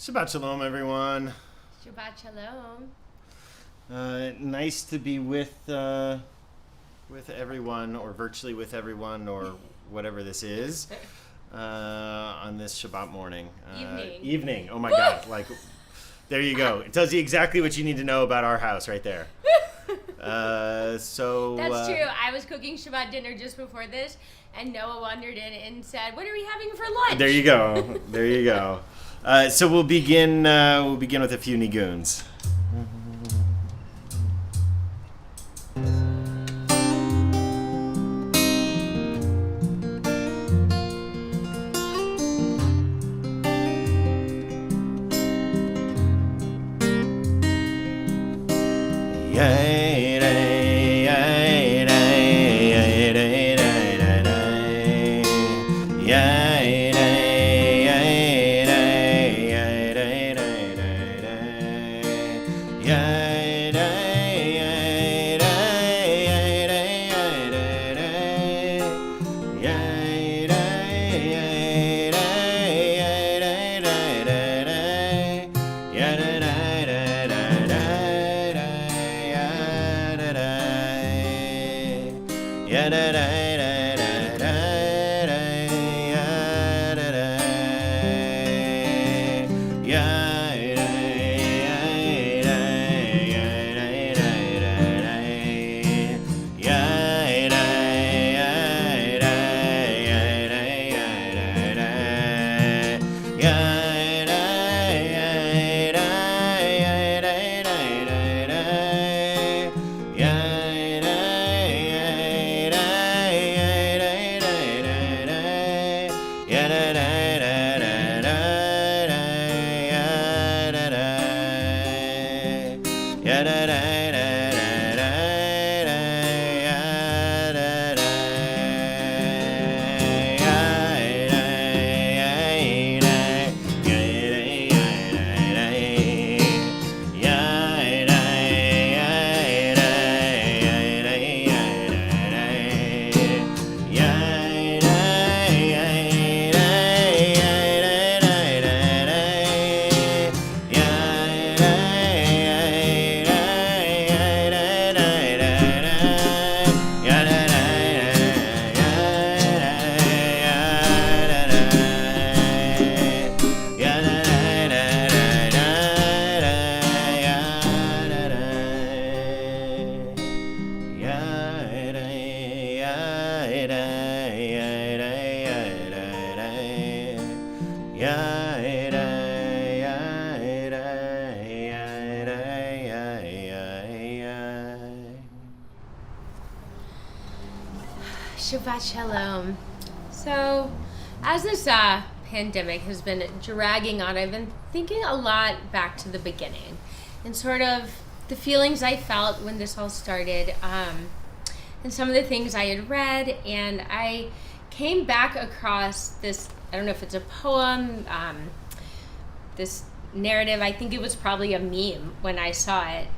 Shabbat shalom, everyone. Shabbat shalom. Nice to be with everyone, or virtually with everyone, or whatever this is, on this Shabbat morning. Evening. Oh my God! Like, there you go. It tells you exactly what you need to know about our house, right there. That's true. I was cooking Shabbat dinner just before this, and Noah wandered in and said, "What are we having for lunch?" There you go. So we'll begin with a few niguns. Shabbat shalom. So, as this pandemic has been dragging on, I've been thinking a lot back to the beginning and sort of the feelings I felt when this all started, and some of the things I had read, and I came back across this, I don't know if it's a poem, this narrative, I think it was probably a meme when I saw it.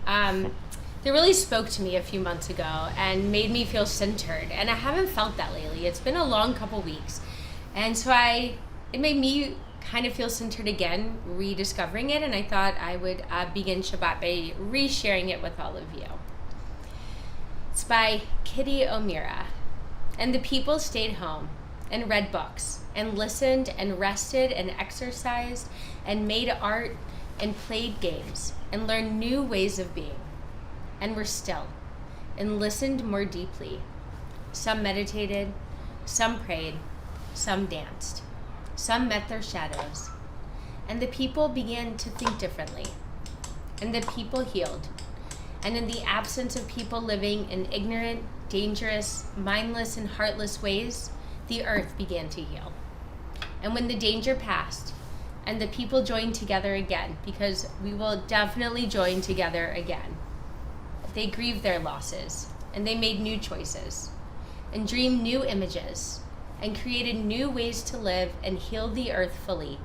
It really spoke to me a few months ago and made me feel centered. And I haven't felt that lately. It's been a long couple weeks. And so it made me kind of feel centered again, rediscovering it. And I thought I would begin Shabbat by re-sharing it with all of you. It's by Kitty O'Meara. And the people stayed home and read books and listened and rested and exercised and made art and played games and learned new ways of being. And were still, and listened more deeply. Some meditated, some prayed, some danced, some met their shadows. And the people began to think differently. And the people healed. And in the absence of people living in ignorant, dangerous, mindless, and heartless ways, the earth began to heal. And when the danger passed, and the people joined together again, because we will definitely join together again, they grieved their losses, and they made new choices, and dreamed new images, and created new ways to live and healed the earth fully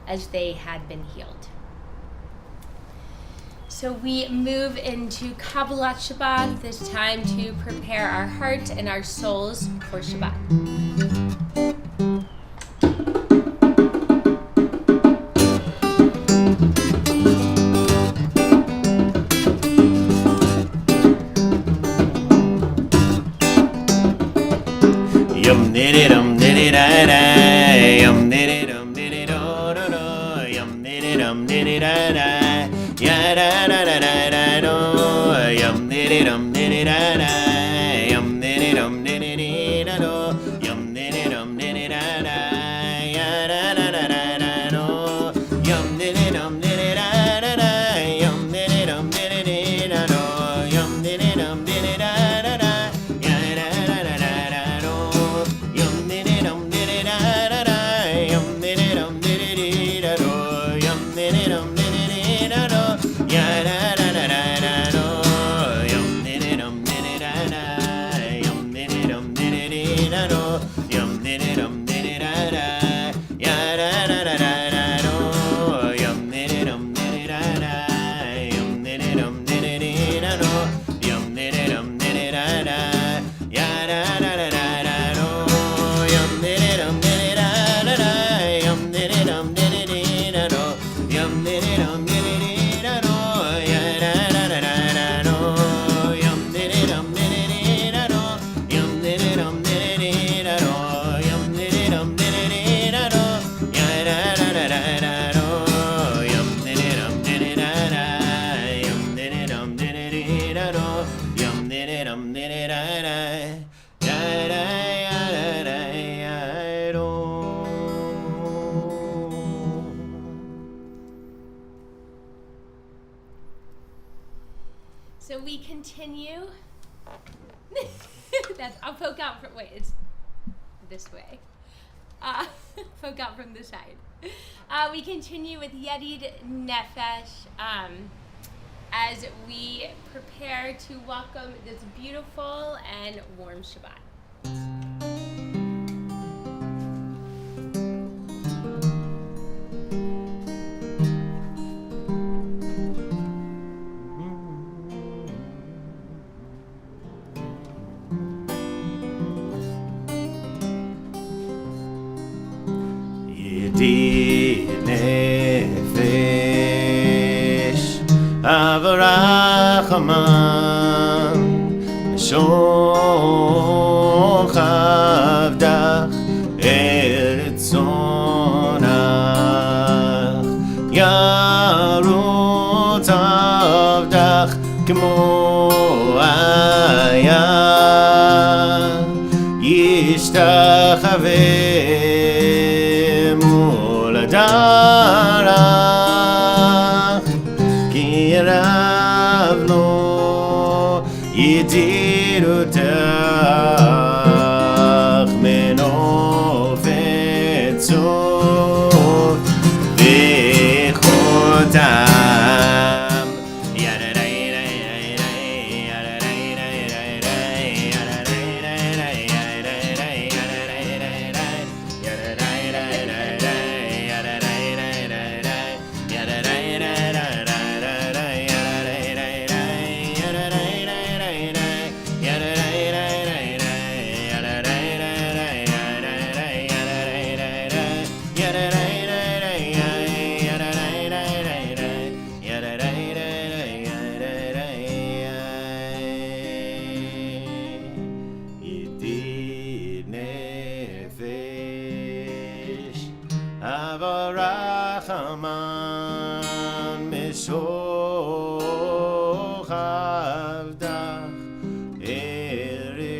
as they had been healed. So we move into Kabbalat Shabbat, this time to prepare our heart and our souls for Shabbat. Yum diddy dum diddy da da. Yum diddy dum diddy do do do. Yum diddy dum diddy da da. Ya da da da da da do. Yum diddy dum diddy da da. Yum diddy dum diddy da do. Yum diddy dum diddy da da. Ya da da da da da do. Yum diddy dum diddy da da da. Yum diddy dum diddy da do. Yum diddy dum diddy da da da. Ya da da da da da do. Yum diddy dum diddy da da da. Yum diddy dum diddy da do. Yum diddy dum diddy da do. Ya da da da da da do. Yum diddy dum diddy da da. Yum diddy dum diddy da do. Yum diddy dum diddy da da. Ya da da da da da do. Yum diddy dum diddy da da. Yum diddy dum diddy da do. Yum diddy dum diddy da da. Ya da da da da da do. Yum diddy dum diddy da da da. Yum diddy dum diddy da do. Yum diddy dum diddy da do. Ya da da da da da do. Yum diddy dum diddy da do. Yum diddy dum diddy da do. Yum diddy dum diddy da do. Ya da da da da da do. Yum diddy dum diddy da da. Yum diddy dum diddy da do. Yum diddy dum diddy da da. Ya da ya da da ya do. So we continue. I'll poke out from, wait, it's this way. Poke out from the side. We continue with Yedid Nefesh as we prepare to welcome this beautiful and warm Shabbat. Yedid nefesh avarachaman shoch avdach eretzonach yarut avdach kmo aya yishtachaveh darach ki rav lo yidirutach menofetzot v'chotam avarachaman mishoch avdach eretzonah.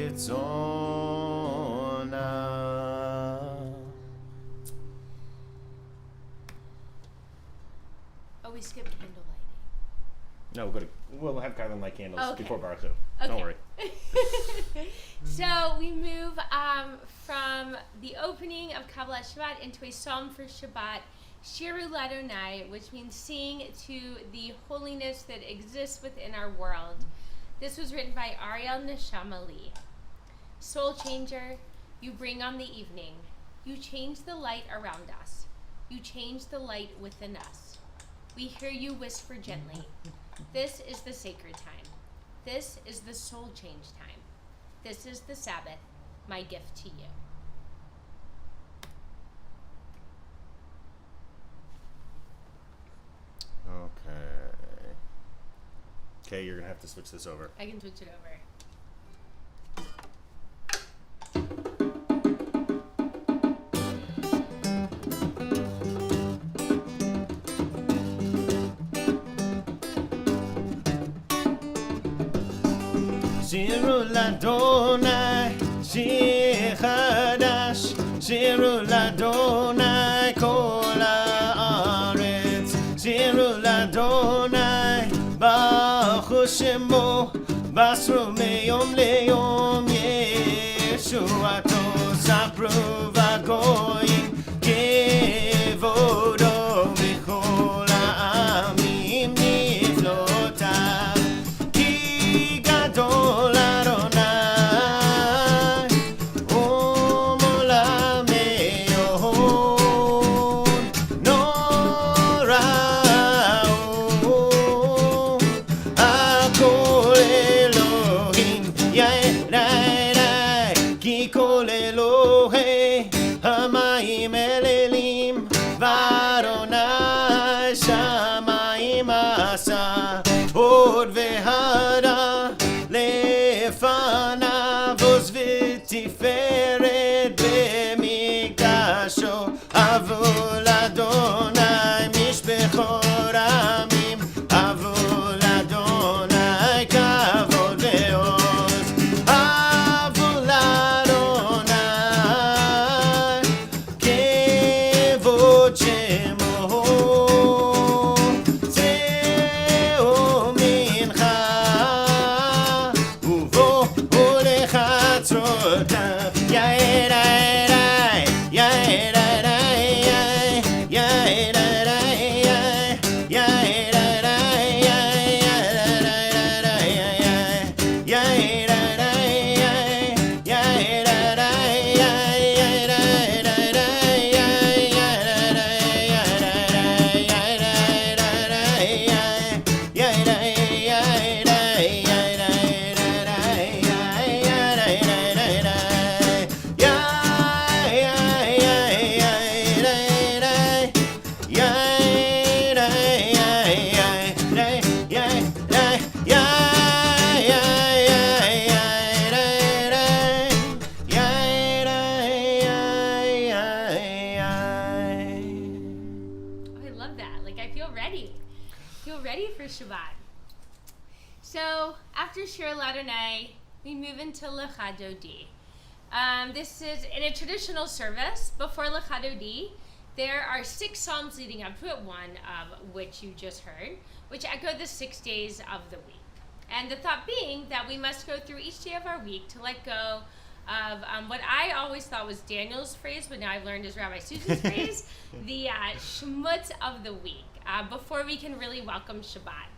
Oh, we skipped candle lighting. No, we'll have Kylynn light candles before Baruch Hu. Okay. Don't worry. So we move from the opening of Kabbalat Shabbat into a psalm for Shabbat, Shiru Ladonai, which means sing to the holiness that exists within our world. This was written by Ariel Neshama Lee. Soul changer, you bring on the evening. You change the light around us. You change the light within us. We hear you whisper gently. This is the sacred time. This is the soul change time. This is the Sabbath, my gift to you. Okay, you're going to have to switch this over. I can switch it over. שירו לאדוני שיר חדש, שירו לאדוני כל הארץ, שירו לאדוני ברכו שמו, בשרו מיום ליום ישועתו, ספרו בגויים כבודו בכל העמים נפלאותיו, כי גדול אדוני ומעלה מאוד, נורא הוא הכל אלוהים, כי כל אלוהי המים אלילים, ואדוני שמיים עשה, הוד והדר לפניו, עוז ותפארת במקדשו, אבו לאדוני משפחות עמים, אבו לאדוני כבוד ועוז, אבו לאדוני כבוד שמו, צאו מנחה ובואו לחצרותיו, Shabbat. So after Shir Ladonai, we move into Lecha Dodi. This is in a traditional service. Before Lecha Dodi, there are 6 psalms leading up to it, one of which you just heard, which echo the 6 days of the week. And the thought being that we must go through each day of our week to let go of what I always thought was Daniel's phrase, but now I've learned is Rabbi Susan's phrase, the shmutz of the week, before we can really welcome Shabbat.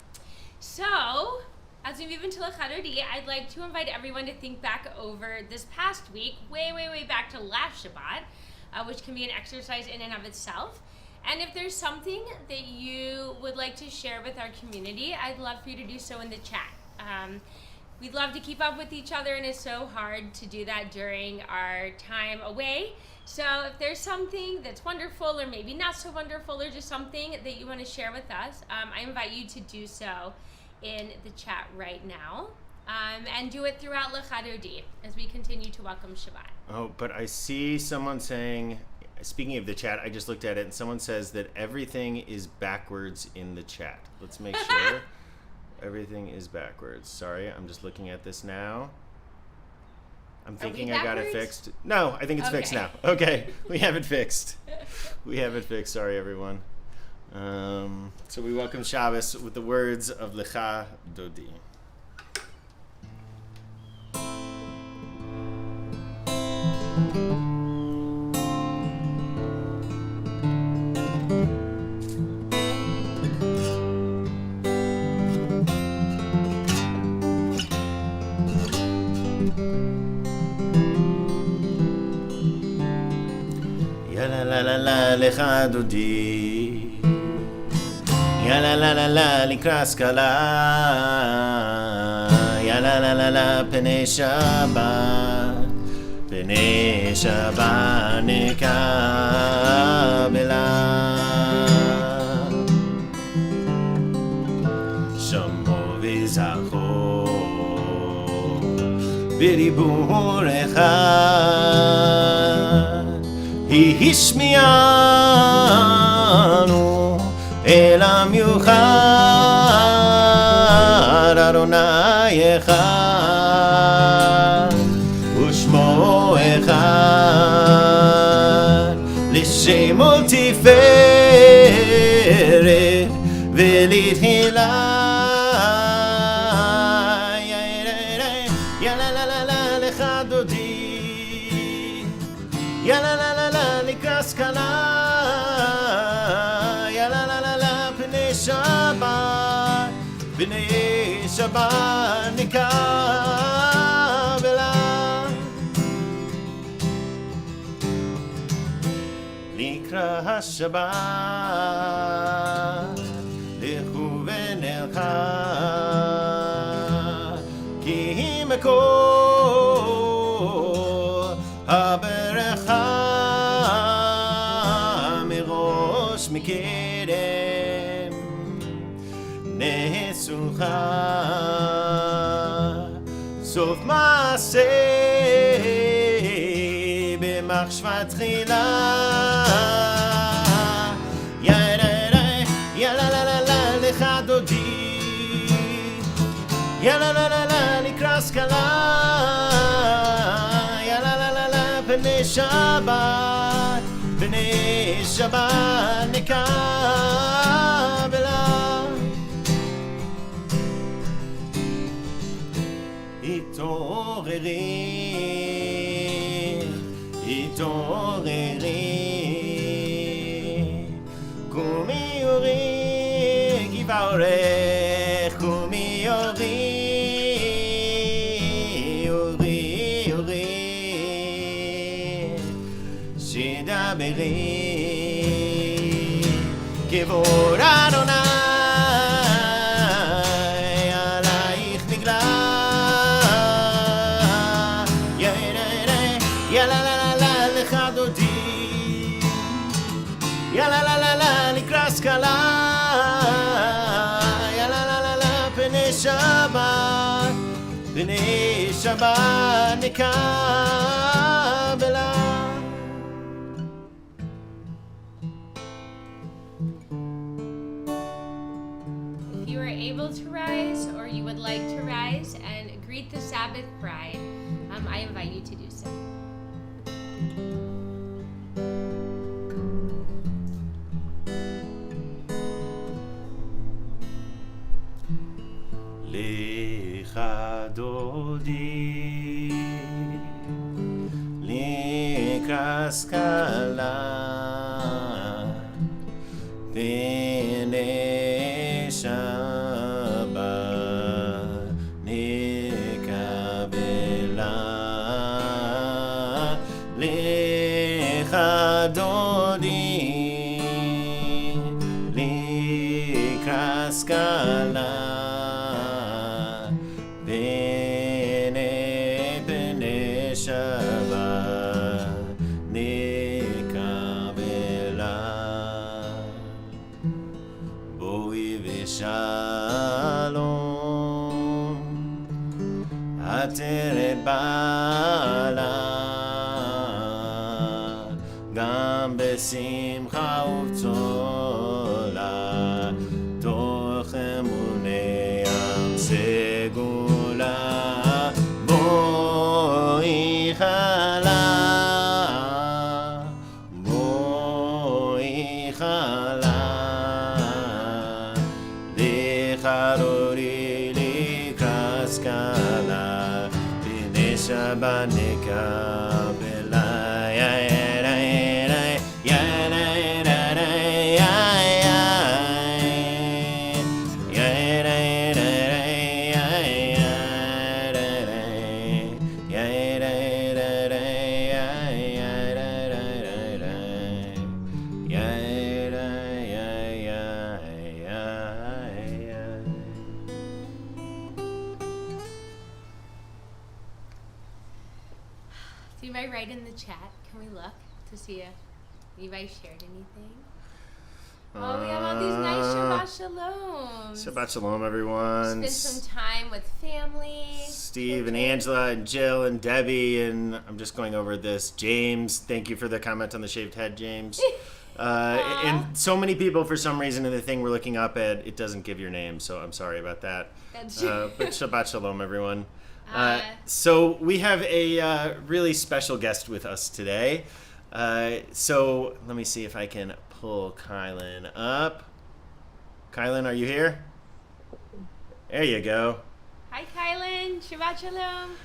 So, as we move into Lecha Dodi, I'd like to invite everyone to think back over this past week, way back to last Shabbat, which can be an exercise in and of itself. And if there's something that you would like to share with our community, I'd love for you to do so in the chat. We'd love to keep up with each other, and it's so hard to do that during our time away. So if there's something that's wonderful or maybe not so wonderful, or just something that you want to share with us, I invite you to do so in the chat right now. And do it throughout Lecha Dodi as we continue to welcome Shabbat. Oh, but I see someone saying, speaking of the chat, I just looked at it and someone says that everything is backwards in the chat. Let's make sure everything is backwards. Sorry, I'm just looking at this now. I'm thinking I got it fixed. No, I think it's fixed now. Okay, we have it fixed. We have it fixed. Sorry, everyone. So we welcome Shabbos with the words of Lecha Dodi. Lecha Dodi, ya la la la la likras kala, ya la la la la penei Shabbat nekabela, shamo v'zacho b'dibur echad. השמיענו אל המיוחד, אדוני אחד, ושמו אחד, לשמו תפארת ולתהילה. יא לה לה לה לה לך דודי, יא לה לה לה לה לקראת סקלה, יא לה לה לה לה פני שבת, פני שבת נקבלה. לקראת השבת לכו ונלכה, כי היא מקור הברכה מראש מקדם נסוכה סוף מעשה במחשבת תחילה. יא לה לה לה לה לך דודי, יא לה לה לה לה לקראת סקלה, יא לה לה לה לה פני שבת, פני שבת נקבלה. התעוררי, התעוררי, קומי אורי גבעורך, קומי אורי, אורי, אורי, שדברי כבור אדוני עלייך נגלה. יא לה לה לה לה לך דודי, יא לה לה לה לה לקראת סקלה, יא לה לה לה לה פני שבת, פני שבת נקבלה. If you are able to rise or you would like to rise and greet the Sabbath bride, I invite you to do so. לך דודי לקראת סקלה, פני שבת נקבלה. לך דודי לקראת סקלה, פני שבת נקבלה. בואי ושלום עטרת בעלה, גם בשמחה ובצולה, תוך אמוני עם סגולה. בואי חלה, בואי חלה, לחרורי לקראת סקלה, פני שבת נקבלה. Do you mind write in the chat? Can we look to see if anybody shared anything? Oh, we have all these nice Shabbat Shaloms. Shabbat Shalom, everyone. Spend some time with family. Steve and Angela and Jill and Debbie, and I'm just going over this. James, thank you for the comment on the shaved head, James. And so many people, for some reason, in the thing we're looking up at, it doesn't give your name, so I'm sorry about that. That's But Shabbat Shalom, everyone. So we have a really special guest with us today. So let me see if I can pull Kylynn up. Kylynn, are you here? There you go. Hi, Kylynn. Shabbat shalom.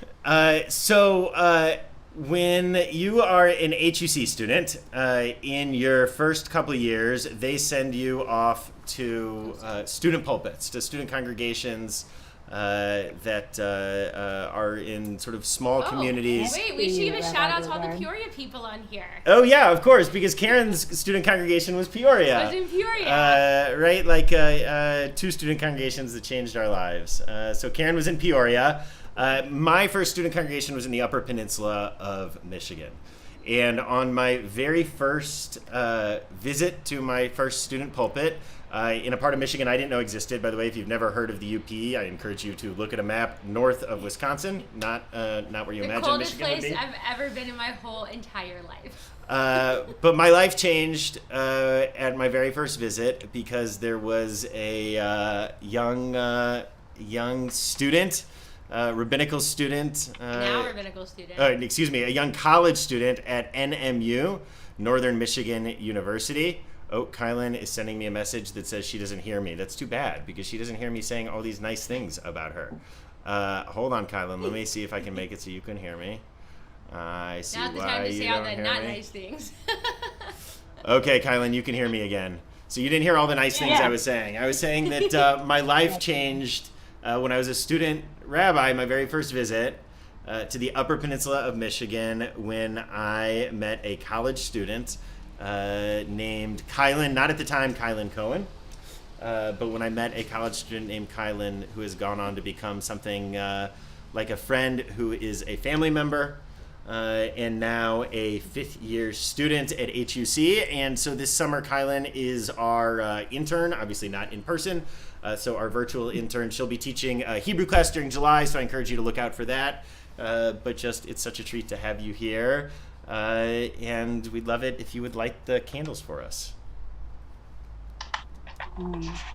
When you are an HUC student, in your first couple of years, they send you off to student pulpits, to student congregations that are in sort of small communities. Wait, we should give a shout out to all the Peoria people on here. Oh yeah, of course, because Karen's student congregation was Peoria. I was in Peoria. Right, like two student congregations that changed our lives. So Karen was in Peoria. My first student congregation was in the Upper Peninsula of Michigan. And on my very first visit to my first student pulpit, in a part of Michigan I didn't know existed. By the way, if you've never heard of the UP, I encourage you to look at a map north of Wisconsin, not where you imagine Michigan would be. The coldest place I've ever been in my whole entire life. But my life changed at my very first visit because there was a young student, rabbinical student. Now rabbinical student. A young college student at NMU, Northern Michigan University. Oh, Kylynn is sending me a message that says she doesn't hear me. That's too bad because she doesn't hear me saying all these nice things about her. Hold on, Kylynn. Let me see if I can make it so you can hear me. I see why you don't hear me. Now's the time to say all the not nice things. Okay, Kylynn, you can hear me again. So you didn't hear all the nice things I was saying. I was saying that my life changed when I was a student rabbi, my very first visit to the Upper Peninsula of Michigan, when I met a college student named Kylynn, not at the time Kylynn Cohen, but when I met a college student named Kylynn, who has gone on to become something like a friend, who is a family member, and now a fifth-year student at HUC. And so this summer, Kylynn is our intern, obviously not in person, so our virtual intern. She'll be teaching a Hebrew class during July, so I encourage you to look out for that. But just, it's such a treat to have you here. And we'd love it if you would light the candles for us.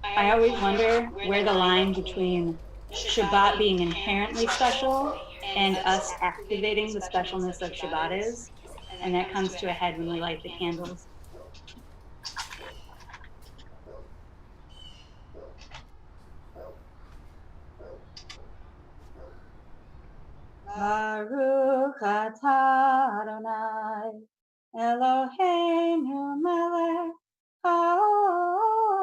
I always wonder where the line between Shabbat being inherently special and us activating the specialness of Shabbat is. And that comes to a head when we light the candles. Baruch atah Adonai Eloheinu melech haolam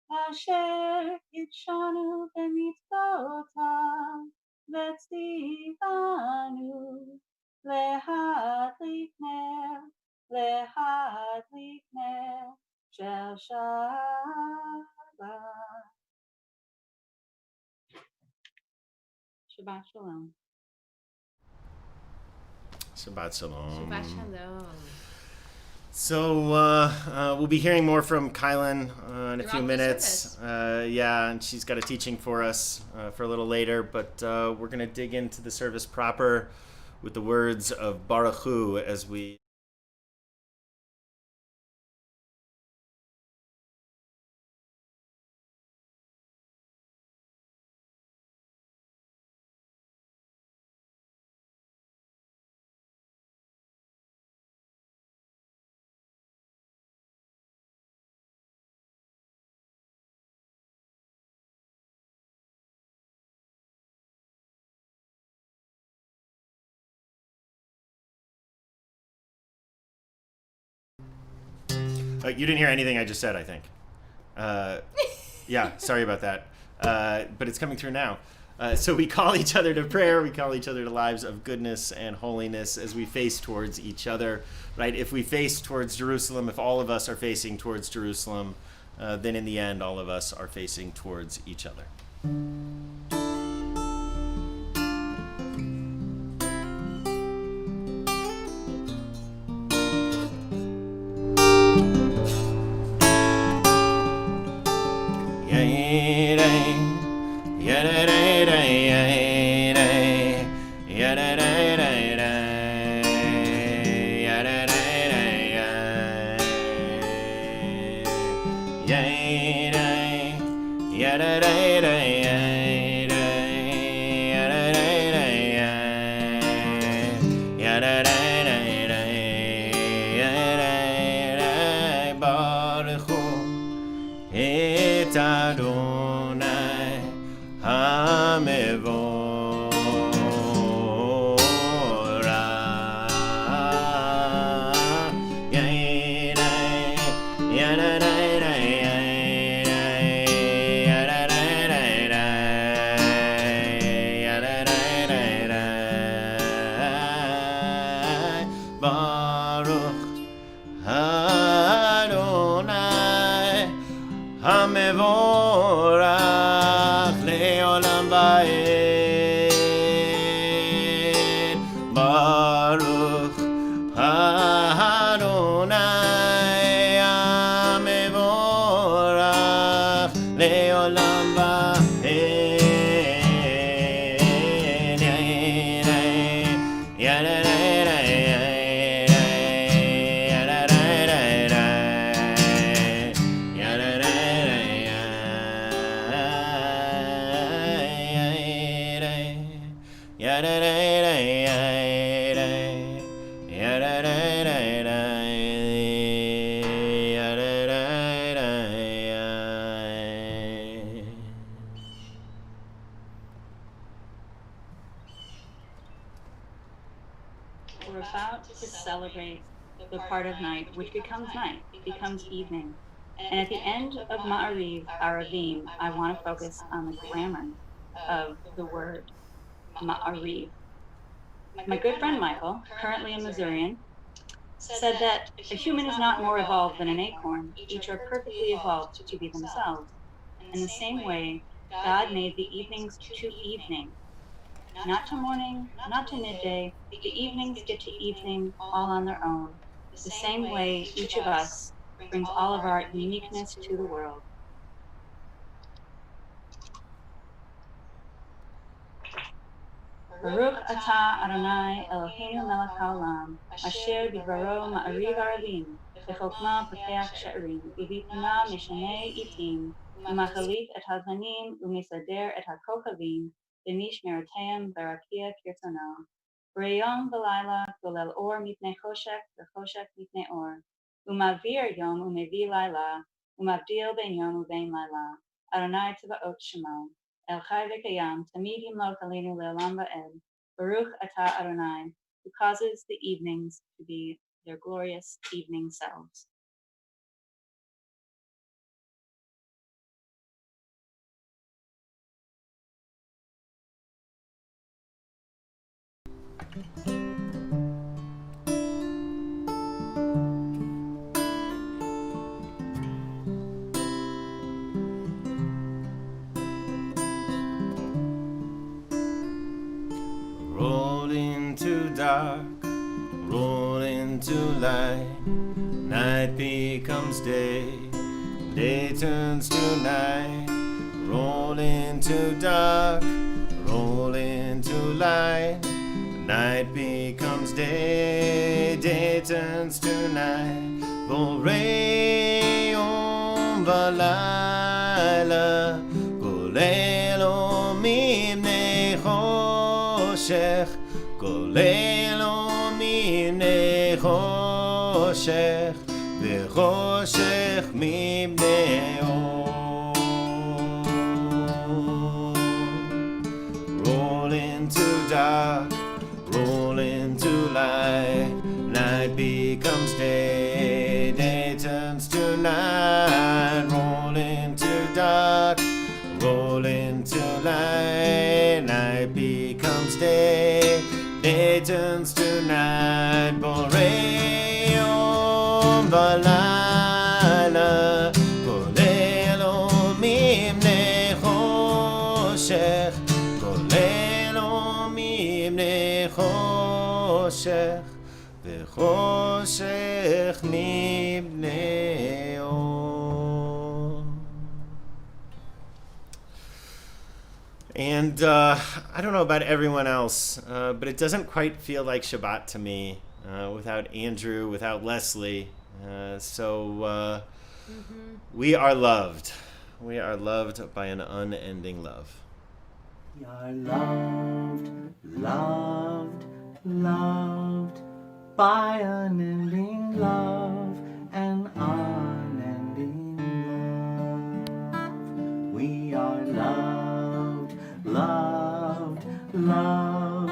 asher kitshanu b'mitzvotav v'tzivanu lehadlik ner shel Shabbat. Shabbat shalom. Shabbat shalom. Shabbat shalom. So we'll be hearing more from Kylynn in a few minutes. And she's got a teaching for us for a little later, but we're going to dig into the service proper with the words of Baruch Hu as we... You didn't hear anything I just said, I think. Yeah, sorry about that. But it's coming through now. So we call each other to prayer. We call each other to lives of goodness and holiness as we face towards each other. Right? If we face towards Jerusalem, if all of us are facing towards Jerusalem, then in the end, all of us are facing towards each other. We're about to celebrate the part of night which becomes night, becomes evening. And at the end of Ma'ariv, Aravim, I want to focus on the grammar of the word Ma'ariv. My good friend Michael, currently a Missourian, said that a human is not more evolved than an acorn. Each are perfectly evolved to be themselves. In the same way, God made the evenings to evening, not to morning, not to midday. The evenings get to evening all on their own. The same way each of us brings all of our uniqueness to the world. Baruch atah Adonai Eloheinu melech haolam, asher bidvaro ma'ariv aravim, v'chokma poteach she'arim, v'bituna mishanei itim, u'machalit et hazmanim, u'misader et hakochavim, v'mishmeroteim barakia kirtono. B'reyom v'layla golel or mipnei choshek, v'choshek mipnei or, u'mavir yom u'mevi layla, u'mavdil ben yom u'ben layla. Adonai tzvaot shemo. El Chai V'Kayam, Tamid Yimloch Aleinu Le'olam Va'ed, Baruch Atah Adonai, who causes the evenings to be their glorious evening selves. Roll into dark, roll into light. Night becomes day, day turns to night. Roll into dark, roll into light. Night becomes day, day turns to night. Borei yom v'layla, golel mimnei choshech, golel mimnei choshech, v'choshech mimnei or. Roll into dark, roll into light. Night becomes day, day turns to night. Roll into dark, roll into light. Night becomes day, day turns to night. Borei yom v'layla, golel mimnei choshech, golel mimnei choshech, v'choshech mibnei or. And I don't know about everyone else, but it doesn't quite feel like Shabbat to me without Andrew, without Leslie. So we are loved. We are loved by an unending love. We are loved, loved, loved by unending love and unending love. We are loved, loved, loved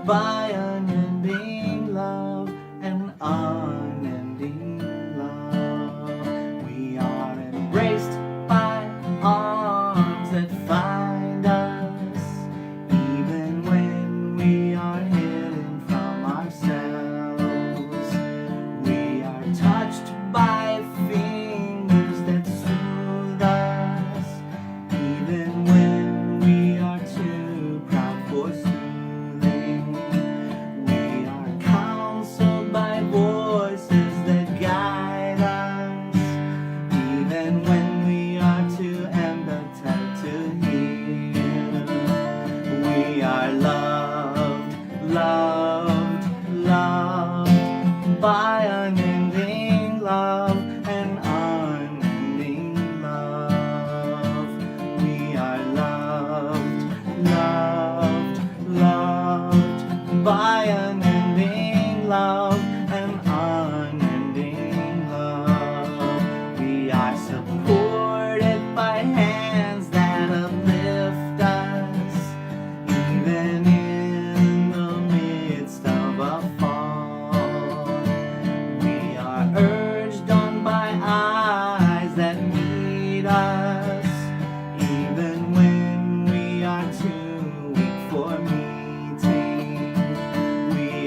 by unending love and unending love. We are embraced by arms that find us, even when we are hidden from ourselves. We are touched by fingers that soothe us, even when we are too proud for soothing. We are counseled by voices that guide us, even when we are too empathetic to hear. We are loved, loved, loved by unending love and unending love. We are loved, loved, loved by unending love and unending love. We are supported by hands that uplift us, even in the midst of a fall.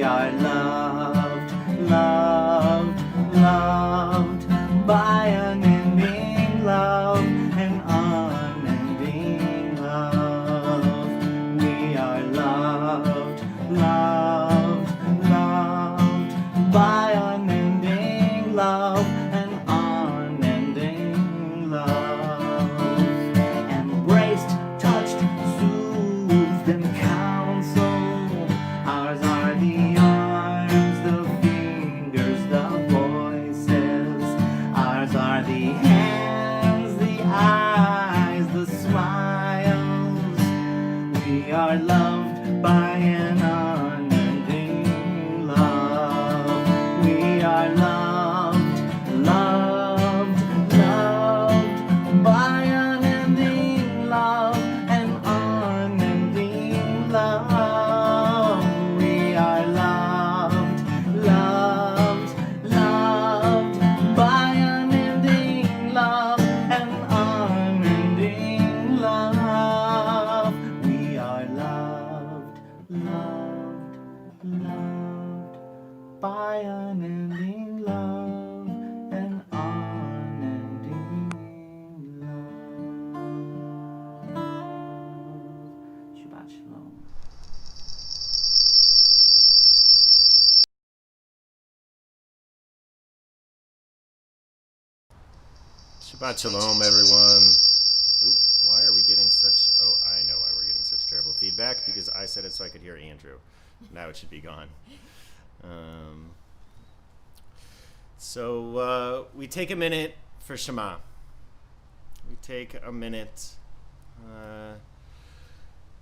are loved, loved, loved by unending love and unending love. We are loved, loved, loved by unending love and unending love. Embraced, touched, soothed, and counseled. Ours are the arms, the fingers, the voices. Ours are the hands, the eyes, the smiles. We are loved by an unending love. We are loved, loved, loved by unending love and unending love. We are loved, loved, loved by unending love and unending love. We are loved, loved, loved by unending love and unending love. Shabbat Shalom. Shabbat Shalom, everyone. Oop, why are we getting such... Oh, I know why we're getting such terrible feedback, because I said it so I could hear Andrew. Now it should be gone. So we take a minute for Shema. We take a minute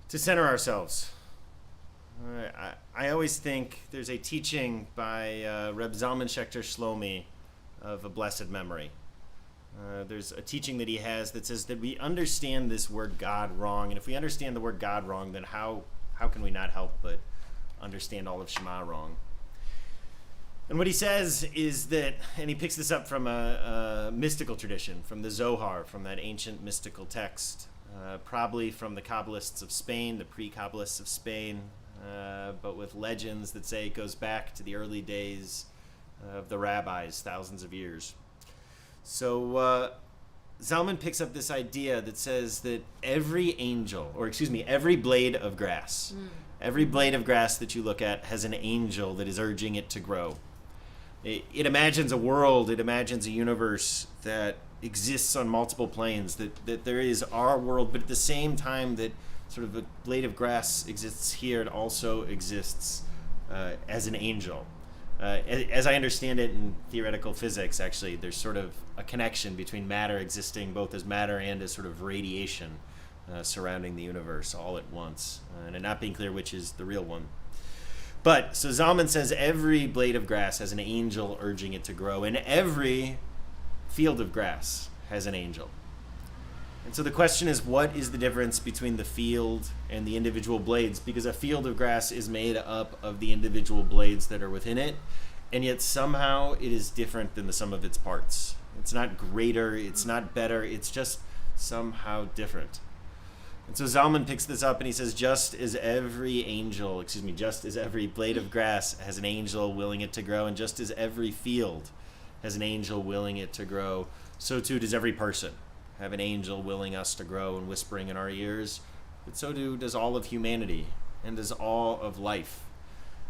to center ourselves. I always think there's a teaching by Reb Zalman Schachter Shlomi of a blessed memory. There's a teaching that he has that says that we understand this word God wrong, and if we understand the word God wrong, then how can we not help but understand all of Shema wrong? And what he says is that, and he picks this up from a mystical tradition, from the Zohar, from that ancient mystical text, probably from the Kabbalists of Spain, the pre-Kabbalists of Spain, but with legends that say it goes back to the early days of the rabbis, thousands of years. So Zalman picks up this idea that says that every blade of grass, every blade of grass that you look at has an angel that is urging it to grow. It imagines a world, it imagines a universe that exists on multiple planes, that there is our world, but at the same time that sort of a blade of grass exists here, it also exists as an angel. As I understand it in theoretical physics, actually, there's sort of a connection between matter existing both as matter and as sort of radiation surrounding the universe all at once, and it not being clear which is the real one. But, so Zalman says every blade of grass has an angel urging it to grow, and every field of grass has an angel. And so the question is, what is the difference between the field and the individual blades? Because a field of grass is made up of the individual blades that are within it, and yet somehow it is different than the sum of its parts. It's not greater, it's not better, it's just somehow different. And so Zalman picks this up and he says, just as every blade of grass has an angel willing it to grow, and just as every field has an angel willing it to grow, so too does every person have an angel willing us to grow and whispering in our ears, but so too does all of humanity and does all of life.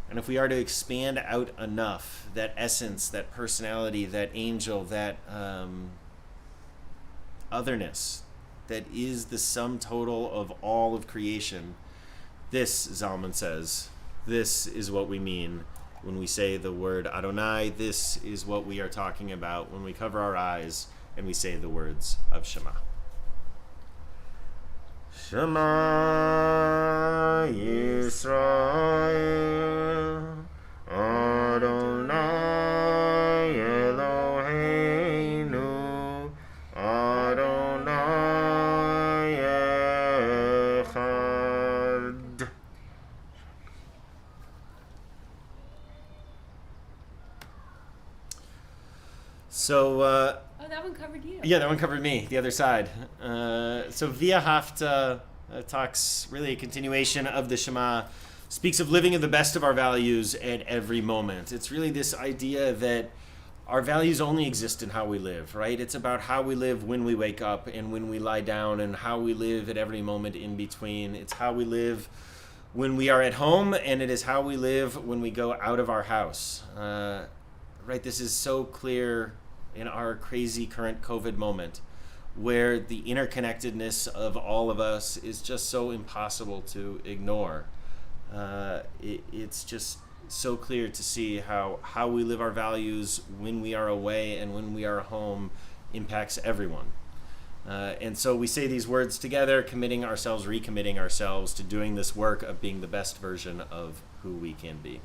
And if we are to expand out enough, that essence, that personality, that angel, that otherness, that is the sum total of all of creation, this, Zalman says, this is what we mean when we say the word Adonai. This is what we are talking about when we cover our eyes and we say the words of Shema. Shema Yisrael, Adonai Eloheinu, Adonai Echad. So, Oh, that one covered you. yeah, that one covered me, the other side. So Via Hafta talks really a continuation of the Shema. speaks of living in the best of our values at every moment. It's really this idea that our values only exist in how we live, right? It's about how we live when we wake up and when we lie down, and how we live at every moment in between. It's how we live when we are at home, and it is how we live when we go out of our house. Right? This is so clear in our crazy current COVID moment, where the interconnectedness of all of us is just so impossible to ignore. It's just so clear to see how we live our values when we are away and when we are home impacts everyone. And so we say these words together, recommitting ourselves to doing this work of being the best version of who we can be.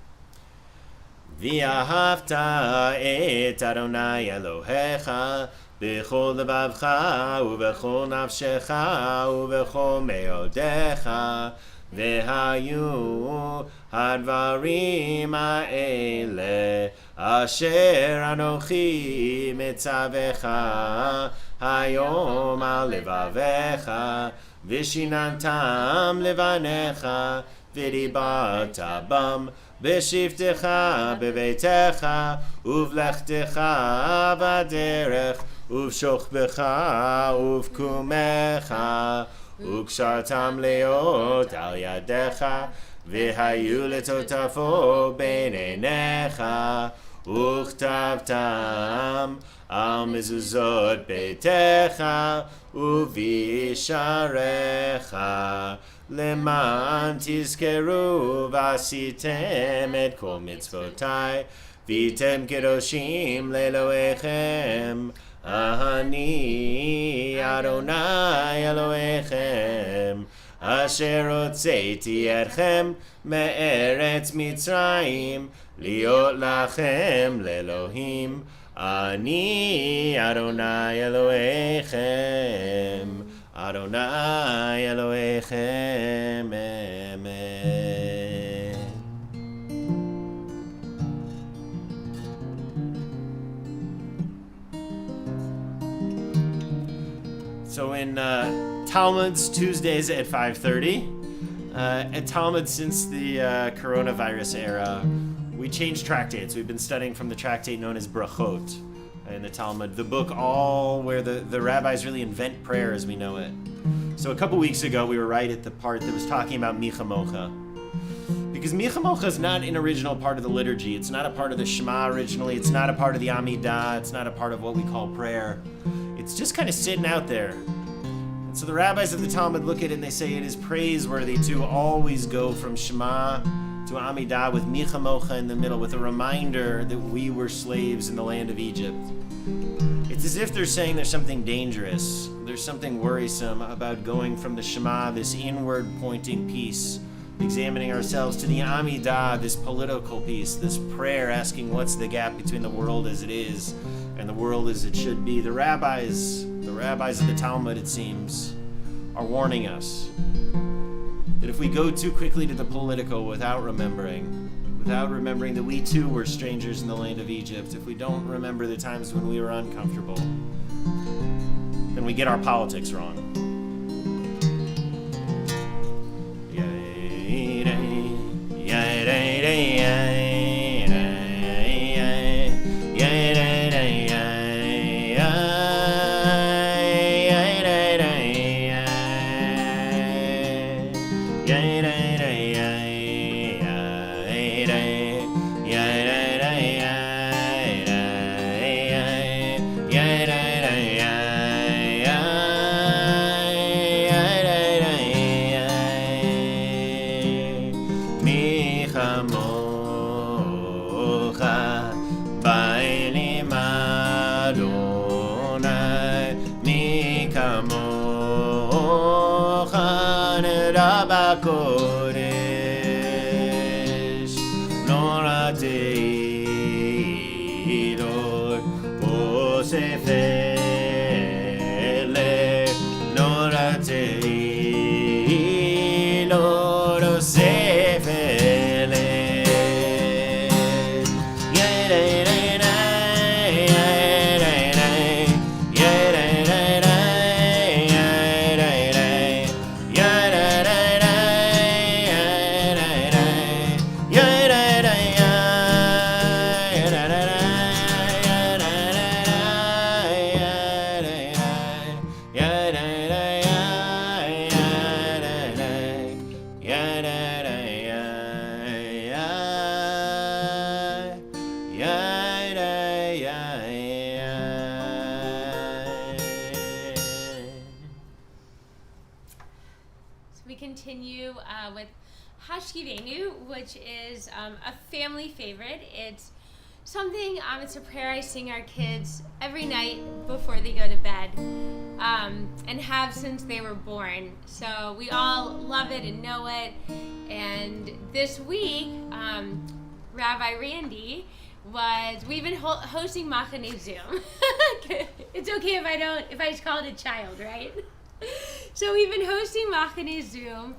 V'ahavta et Adonai Elohecha b'chol levavcha u'b'chol nafshecha u'b'chol meodecha v'hayu hadvarim ha'ele asher anochi mitzavecha hayom al levavecha v'shinantam levanecha v'dibarta bam בשבתך בביתך ובלכתך בדרך ובשוכבך ובקומך וקשרתם להיות על ידיך והיו לטוטפו בין עיניך וכתבתם על מזוזות ביתך ובישעריך למען תזכרו ועשיתם את כל מצוותיי והייתם קדושים לאלוהיכם אני אדוני אלוהיכם אשר הוצאתי אתכם מארץ מצרים להיות לכם לאלוהים אני אדוני אלוהיכם Adonai Elohechem, Amen. So in Talmud's Tuesdays at 5:30, at Talmud since the coronavirus era, we changed tractates. We've been studying from the tractate known as Brachot in the Talmud, the book all where the rabbis really invent prayer as we know it. So a couple weeks ago, we were right at the part that was talking about Mi Chamocha. Because Mi Chamocha is not an original part of the liturgy. It's not a part of the Shema originally. It's not a part of the Amidah. It's not a part of what we call prayer. It's just kind of sitting out there. And so the rabbis of the Talmud look at it and they say it is praiseworthy to always go from Shema to Amidah with Mi Chamocha in the middle, with a reminder that we were slaves in the land of Egypt. It's as if they're saying there's something dangerous, there's something worrisome about going from the Shema, this inward-pointing piece, examining ourselves, to the Amidah, this political piece, this prayer asking what's the gap between the world as it is and the world as it should be. The rabbis of the Talmud, it seems, are warning us that if we go too quickly to the political without remembering that we too were strangers in the land of Egypt, if we don't remember the times when we were uncomfortable, then we get our politics wrong. continue with Hashkivenu, which is a family favorite. It's something, it's a prayer I sing our kids every night before they go to bed, and have since they were born. So we all love it and know it. And this week, Rabbi Randy we've been hosting Machane Zoom. It's okay if I just call it a child, right? So we've been hosting Machane Zoom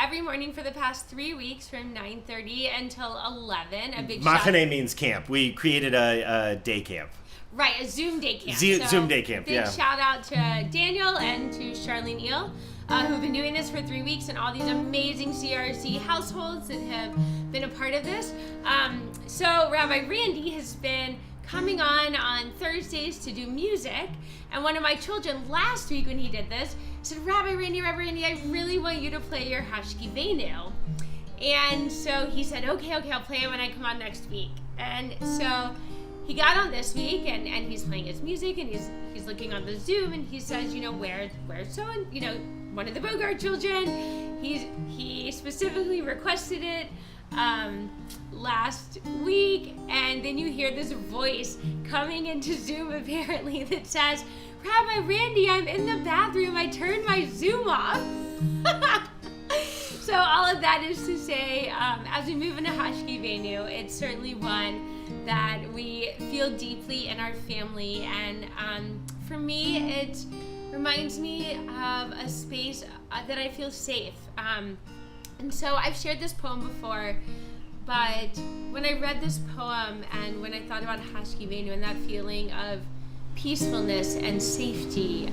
every morning for the past 3 weeks from 9:30 until 11. A big Machane means camp. We created a day camp. Right, a Zoom day camp. Zoom day camp, big shout out to Daniel and to Charlene Eel, who've been doing this for 3 weeks, and all these amazing CRC households that have been a part of this. So Rabbi Randy has been coming on Thursdays to do music, and one of my children last week when he did this said, Rabbi Randy, I really want you to play your Hashkivenu. And so he said, okay, I'll play it when I come on next week. And so he got on this week, and he's playing his music, and he's looking on the Zoom, and he says, where's so, one of the Bogards children. He specifically requested it last week, and then you hear this voice coming into Zoom apparently that says, Rabbi Randy, I'm in the bathroom. I turned my Zoom off. So all of that is to say, as we move into Hashkivenu, it's certainly one that we feel deeply in our family, and for me, it reminds me of a space that I feel safe. And so I've shared this poem before, but when I read this poem and when I thought about Hashkivenu and that feeling of peacefulness and safety,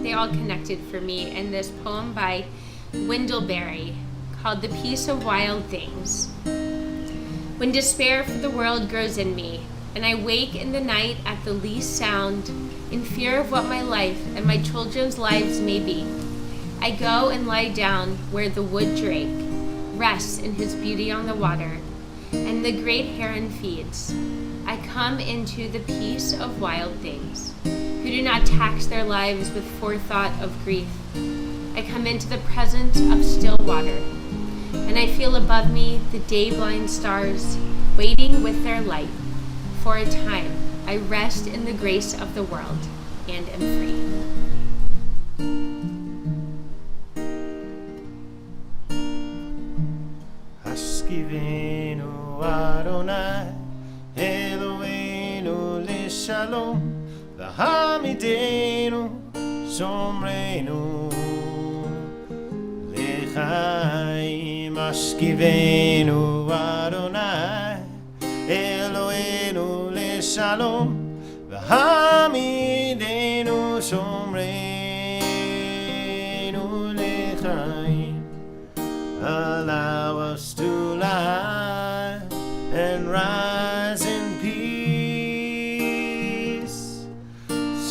they all connected for me in this poem by Wendell Berry called The Peace of Wild Things. When despair for the world grows in me, and I wake in the night at the least sound, in fear of what my life and my children's lives may be, I go and lie down where the wood drake rests in his beauty on the water, and the great heron feeds. I come into the peace of wild things, who do not tax their lives with forethought of grief. I come into the presence of still water, and I feel above me the day-blind stars waiting with their light. For a time, I rest in the grace of the world and am free. Hashkivenu Adonai Eloheinu L'Shalom V'hamidenu Shomreinu L'chaim. Hashkivenu Adonai Eloheinu L'Shalom V'hamidenu Shomreinu L'chaim. Allow us to lie and rise in peace.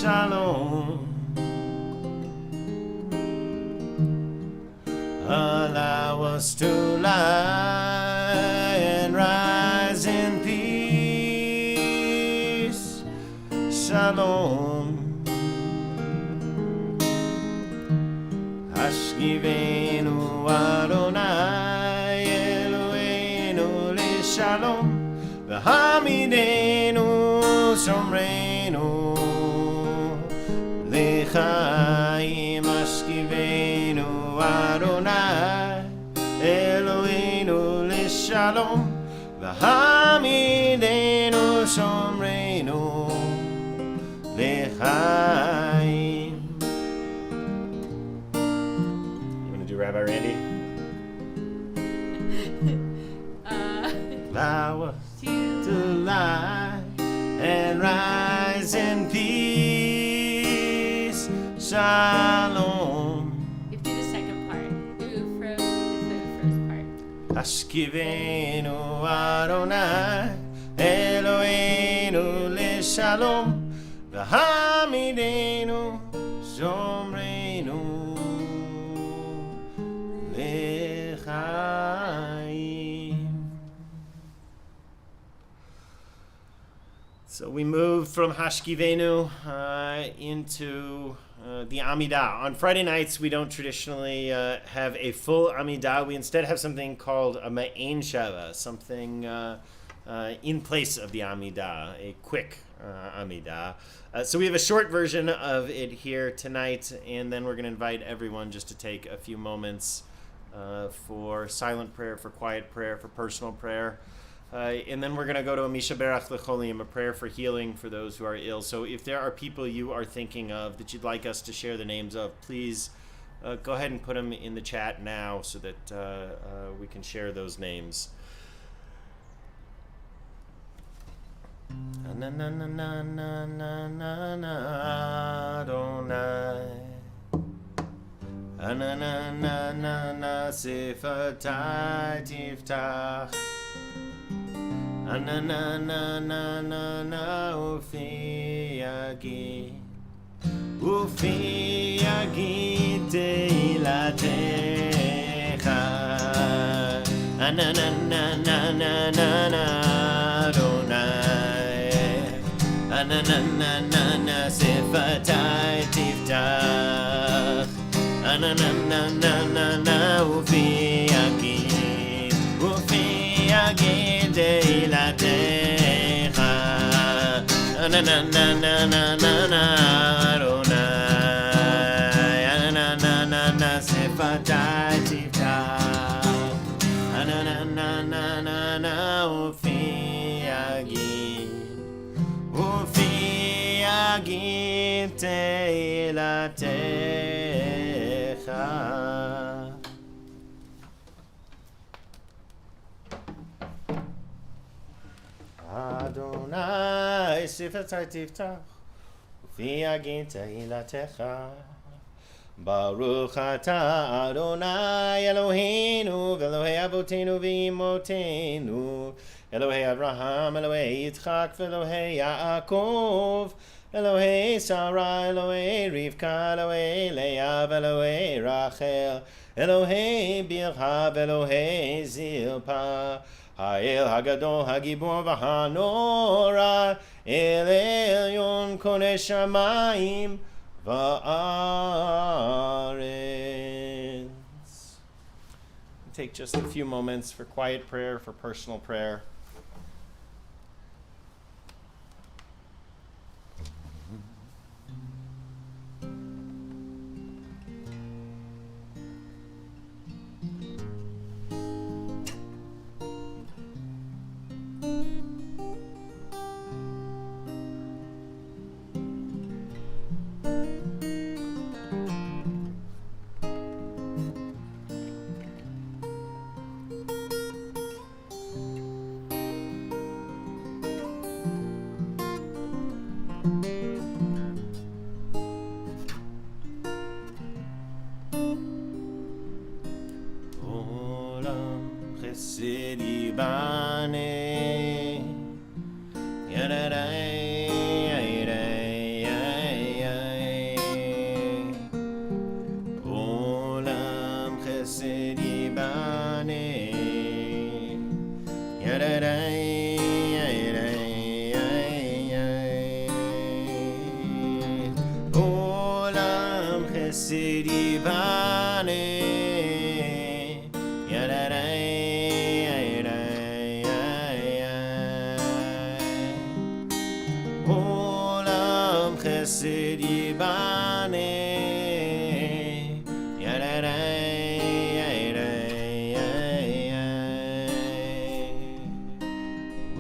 Shalom. Allow us to lie and rise in peace. Shalom. Hashkivenu Adonai Eloheinu L'Shalom V'hamidenu Shomreinu L'chaim. Hashkivenu Adonai Eloheinu L'Shalom V'hamidenu Shomreinu L'chaim. Rabbi Randy? Allow us to lie and rise in peace. Shalom. You have to do the second part. Do from the first part. Hashkivenu Adonai Eloheinu L'Shalom V'hamidenu Shomreinu L'chaim. So we move from Hashkivenu into the Amidah. On Friday nights, we don't traditionally have a full Amidah. We instead have something called a Ma'ain Shava, something in place of the Amidah, a quick Amidah. So we have a short version of it here tonight, and then we're going to invite everyone just to take a few moments for silent prayer, for quiet prayer, for personal prayer. And then we're going to go to a Misha Berach L'Cholim, a prayer for healing for those who are ill. So if there are people you are thinking of that you'd like us to share the names of, please go ahead and put them in the chat now so that we can share those names. Na na na na na na na na Adonai. Na na na na na Sifatai Tiftach. Na na na na na na Ufi Yagid Teilatecha. Na na na na na na na Adonai. Na na na na na Sifatai Tiftach. Na na na na na na Ufi Yagid Teilatecha. Na na na na na na na Adonai. Na na na na na Sifatai Tiftach. Na na na na na na Ufi Yagid Teilatecha. Adonai Sifatai Tiftach Ufi Yagid Teilatecha. Baruch atah Adonai Eloheinu v'Elohei Avotenu v'Imotenu Elohei Avraham, Elohei Yitzchak v'Elohei Yaakov Elohei Sarah, Elohei Rivka, Elohei Leah v'Elohei Rachel Elohei Bilha v'Elohei Zilpa Ha'el Hagadol Hagibor v'Hanora El Elyon Kodesh Shamayim va'aretz. Take just a few moments for quiet prayer, for personal prayer.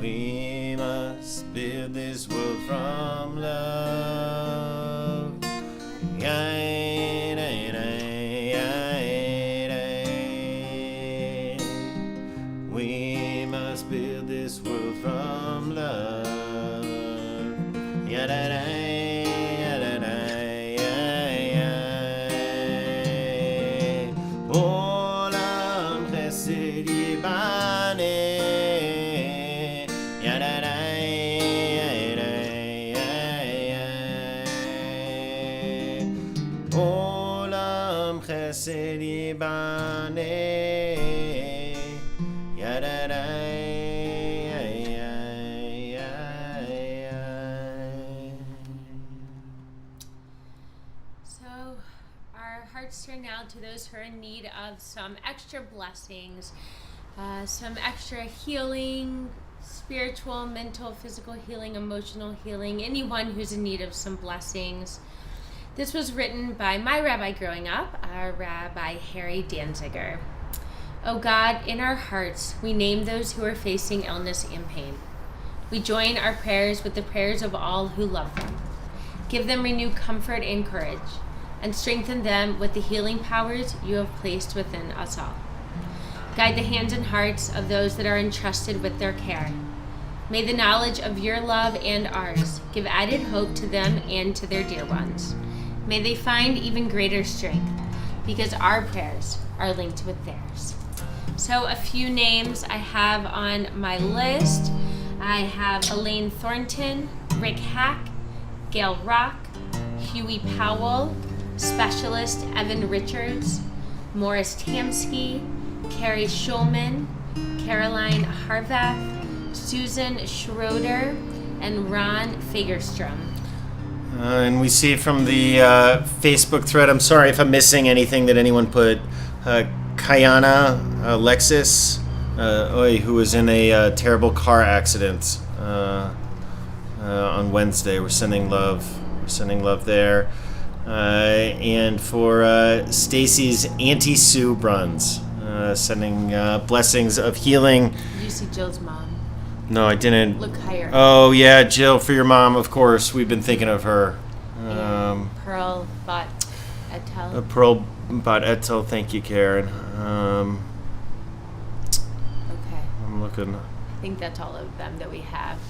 We must build this world from love. We must build this world from love. Olam chesed yibaneh. Olam chesed yibaneh. minister now to those who are in need of some extra blessings, some extra healing, spiritual, mental, physical healing, emotional healing, anyone who's in need of some blessings. This was written by my rabbi growing up, our Rabbi Harry Danziger. Oh God, in our hearts, we name those who are facing illness and pain. We join our prayers with the prayers of all who love them. Give them renewed comfort and courage, and strengthen them with the healing powers you have placed within us all. Guide the hands and hearts of those that are entrusted with their care. May the knowledge of your love and ours give added hope to them and to their dear ones. May they find even greater strength, because our prayers are linked with theirs. So a few names I have on my list. I have Elaine Thornton, Rick Hack, Gail Rock, Huey Powell, Specialist Evan Richards, Morris Tamsky, Carrie Schulman, Caroline Harvath, Susan Schroeder, and Ron Fagerstrom. And we see from the Facebook thread, I'm sorry if I'm missing anything that anyone put, Kayana Alexis, who was in a terrible car accident on Wednesday. We're sending love. We're sending love there. And for Stacy's Auntie Sue Bruns, sending blessings of healing. Did you see Jill's mom? No, I didn't. Look higher. Oh, yeah, Jill, for your mom, of course. We've been thinking of her. Pearl Bot Etel. Pearl Bot Etel, thank you, Karen. Okay. I'm looking. I think that's all of them that we have.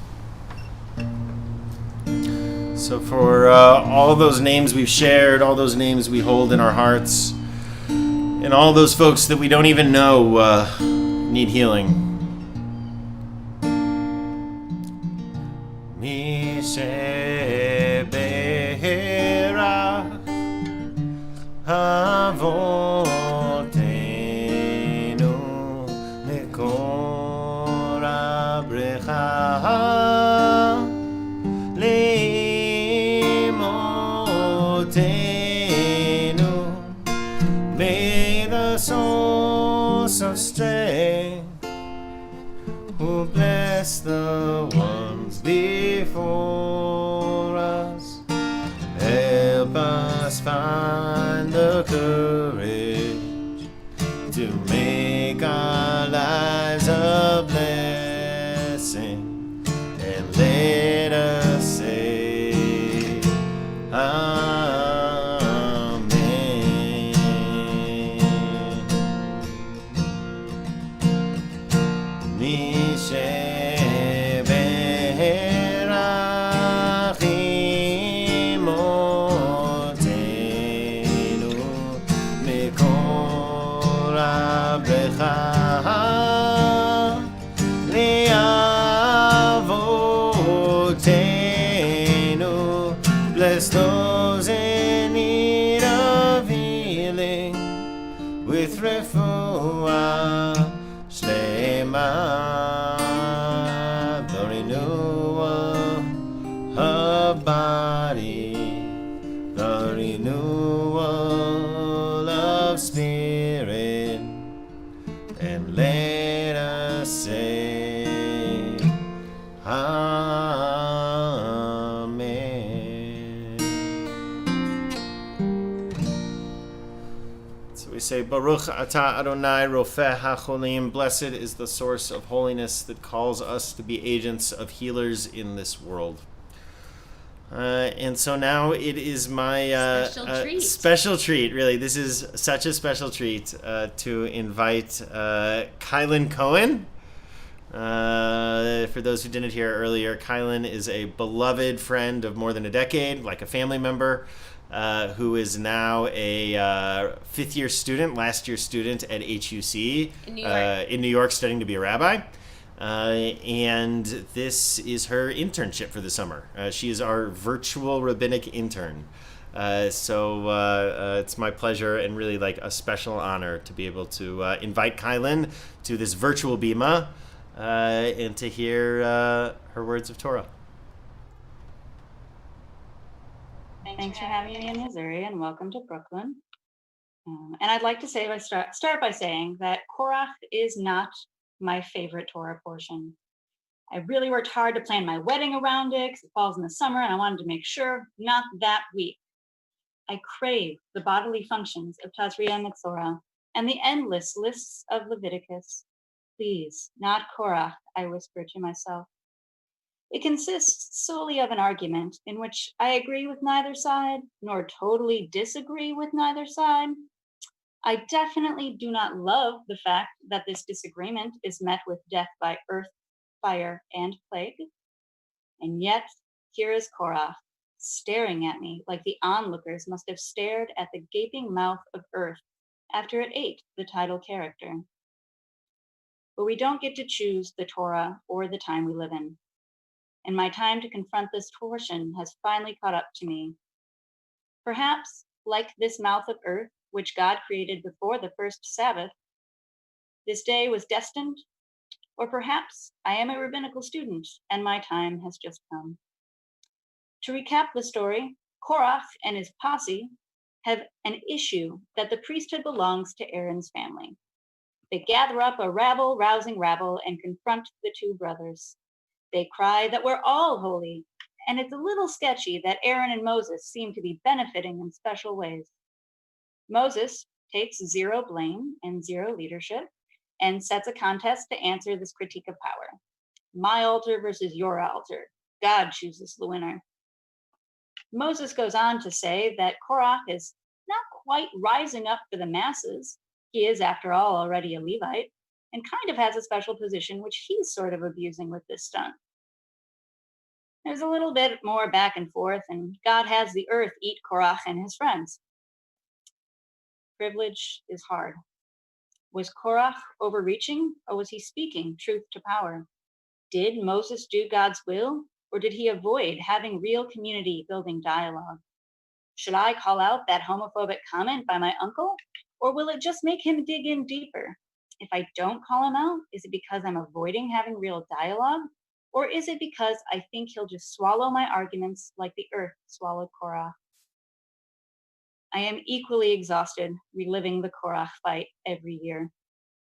So for all those names we've shared, all those names we hold in our hearts, and all those folks that we don't even know need healing. May the source of strength who bless the ones before us help us find the courage to make our lives a blessing, and let us say Amen. Mishe berachim otenu mikol abrecha li'avotenu. Bless those in need of healing with refuah shlema, the renewal of body, the renewal of spirit, and let us say Amen. So we say, Baruch atah Adonai rofeh hacholim. Blessed is the source of holiness that calls us to be agents of healers in this world. And so now it is my special treat, really. This is such a special treat to invite Kylynn Cohen. For those who didn't hear earlier, Kylynn is a beloved friend of more than a decade, like a family member, who is now a fifth-year student, last-year student at HUC in New York, studying to be a rabbi. And this is her internship for the summer. She is our virtual rabbinic intern. So it's my pleasure and really like a special honor to be able to invite Kylynn to this virtual bima and to hear her words of Torah. Thanks for having me in Missouri, and welcome to Brooklyn. And I'd like to say start by saying that Korach is not my favorite Torah portion. I really worked hard to plan my wedding around it because it falls in the summer and I wanted to make sure not that week. I crave the bodily functions of Tazria and Mitzorah and the endless lists of Leviticus. Please, not Korach, I whispered to myself. It consists solely of an argument in which I agree with neither side, nor totally disagree with neither side. I definitely do not love the fact that this disagreement is met with death by earth, fire, and plague. And yet, here is Korach, staring at me like the onlookers must have stared at the gaping mouth of earth after it ate the title character. But we don't get to choose the Torah or the time we live in. And my time to confront this torsion has finally caught up to me. Perhaps, like this mouth of earth, which God created before the first Sabbath, this day was destined, or perhaps I am a rabbinical student and my time has just come. To recap the story, Korach and his posse have an issue that the priesthood belongs to Aaron's family. They gather up a rabble-rousing rabble and confront the two brothers. They cry that we're all holy, and it's a little sketchy that Aaron and Moses seem to be benefiting in special ways. Moses takes zero blame and zero leadership and sets a contest to answer this critique of power. My altar versus your altar. God chooses the winner. Moses goes on to say that Korach is not quite rising up for the masses. He is, after all, already a Levite, and kind of has a special position, which he's sort of abusing with this stunt. There's a little bit more back and forth, and God has the earth eat Korach and his friends. Privilege is hard. Was Korach overreaching, or was he speaking truth to power? Did Moses do God's will, or did he avoid having real community building dialogue? Should I call out that homophobic comment by my uncle, or will it just make him dig in deeper? If I don't call him out, is it because I'm avoiding having real dialogue? Or is it because I think he'll just swallow my arguments like the earth swallowed Korach? I am equally exhausted reliving the Korach fight every year.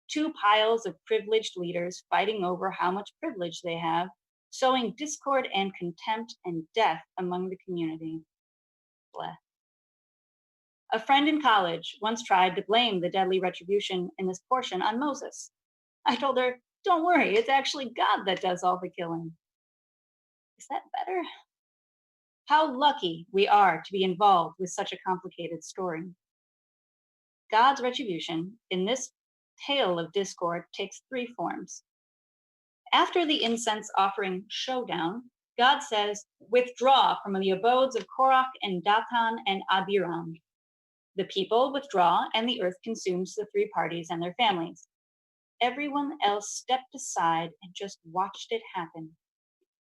Two piles of privileged leaders fighting over how much privilege they have, sowing discord and contempt and death among the community. Bleh. A friend in college once tried to blame the deadly retribution in this portion on Moses. I told her, don't worry, it's actually God that does all the killing. Is that better? How lucky we are to be involved with such a complicated story. God's retribution in this tale of discord takes three forms. After the incense offering showdown, God says, withdraw from the abodes of Korach and Dathan and Abiram. The people withdraw and the earth consumes the three parties and their families. Everyone else stepped aside and just watched it happen.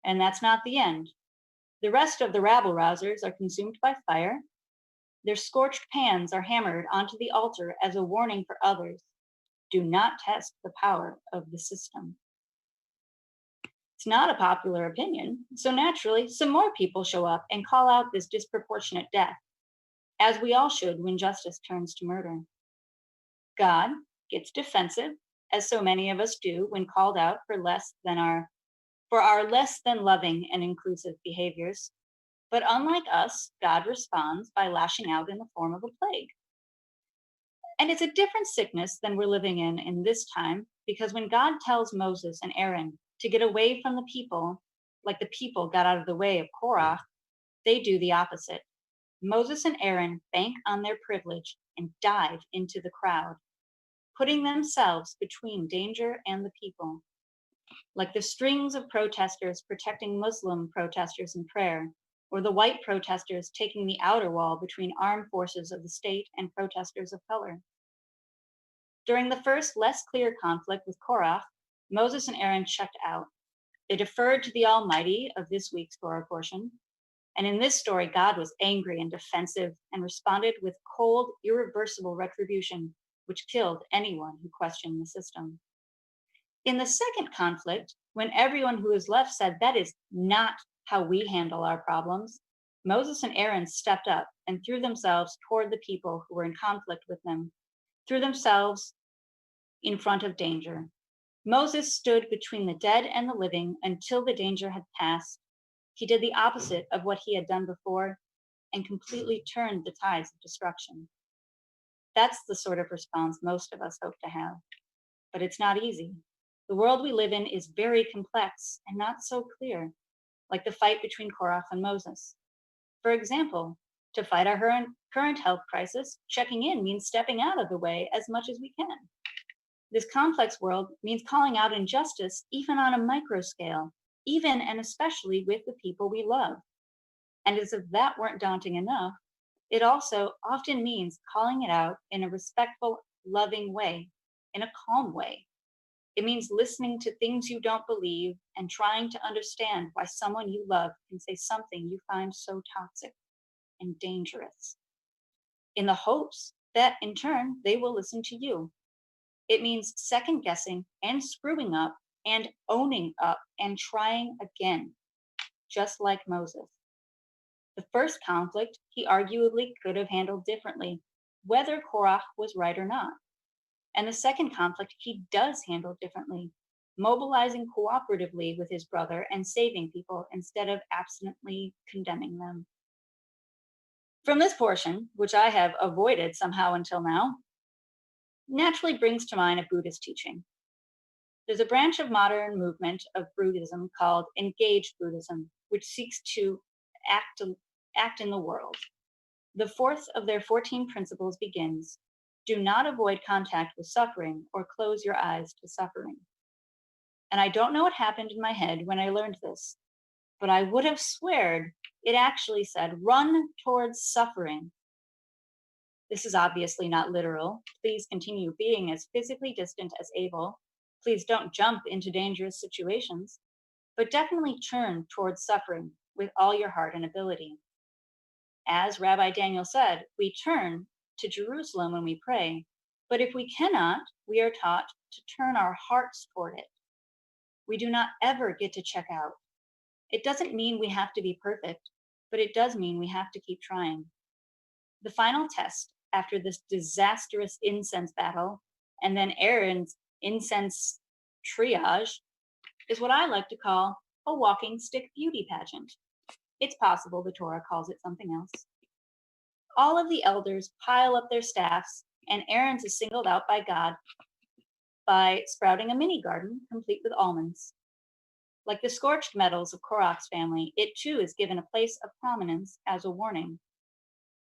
And that's not the end. The rest of the rabble-rousers are consumed by fire. Their scorched pans are hammered onto the altar as a warning for others. Do not test the power of the system. It's not a popular opinion, so naturally, some more people show up and call out this disproportionate death, as we all should when justice turns to murder. God gets defensive, as so many of us do when called out for our less than loving and inclusive behaviors. But unlike us, God responds by lashing out in the form of a plague. And it's a different sickness than we're living in this time, because when God tells Moses and Aaron to get away from the people, like the people got out of the way of Korach, they do the opposite. Moses and Aaron bank on their privilege and dive into the crowd, putting themselves between danger and the people. Like the strings of protesters protecting Muslim protesters in prayer, or the white protesters taking the outer wall between armed forces of the state and protesters of color. During the first, less clear conflict with Korach, Moses and Aaron checked out. They deferred to the Almighty of this week's Torah portion. And in this story, God was angry and defensive and responded with cold, irreversible retribution, which killed anyone who questioned the system. In the second conflict, when everyone who was left said that is not how we handle our problems, Moses and Aaron stepped up and threw themselves toward the people who were in conflict with them, threw themselves in front of danger. Moses stood between the dead and the living until the danger had passed. He did the opposite of what he had done before and completely turned the tides of destruction. That's the sort of response most of us hope to have. But it's not easy. The world we live in is very complex and not so clear, like the fight between Korach and Moses. For example, to fight our current health crisis, checking in means stepping out of the way as much as we can. This complex world means calling out injustice even on a micro scale, even and especially with the people we love. And as if that weren't daunting enough, it also often means calling it out in a respectful, loving way, in a calm way. It means listening to things you don't believe and trying to understand why someone you love can say something you find so toxic and dangerous, in the hopes that in turn they will listen to you. It means second guessing and screwing up and owning up and trying again, just like Moses. The first conflict he arguably could have handled differently, whether Korach was right or not. And the second conflict he does handle differently, mobilizing cooperatively with his brother and saving people instead of absently condemning them. From this portion, which I have avoided somehow until now, naturally brings to mind a Buddhist teaching. There's a branch of modern movement of Buddhism called engaged Buddhism, which seeks to act in the world. The fourth of their 14 principles begins, do not avoid contact with suffering or close your eyes to suffering. And I don't know what happened in my head when I learned this, but I would have sweared it actually said, run towards suffering. This is obviously not literal. Please continue being as physically distant as able. Please don't jump into dangerous situations, but definitely turn towards suffering with all your heart and ability. As Rabbi Daniel said, we turn to Jerusalem when we pray, but if we cannot, we are taught to turn our hearts toward it. We do not ever get to check out. It doesn't mean we have to be perfect, but it does mean we have to keep trying. The final test after this disastrous incense battle, and then Aaron's incense triage, is what I like to call a walking stick beauty pageant. It's possible the Torah calls it something else. All of the elders pile up their staffs, and Aaron's is singled out by God by sprouting a mini garden complete with almonds. Like the scorched metals of Korach's family, it too is given a place of prominence as a warning.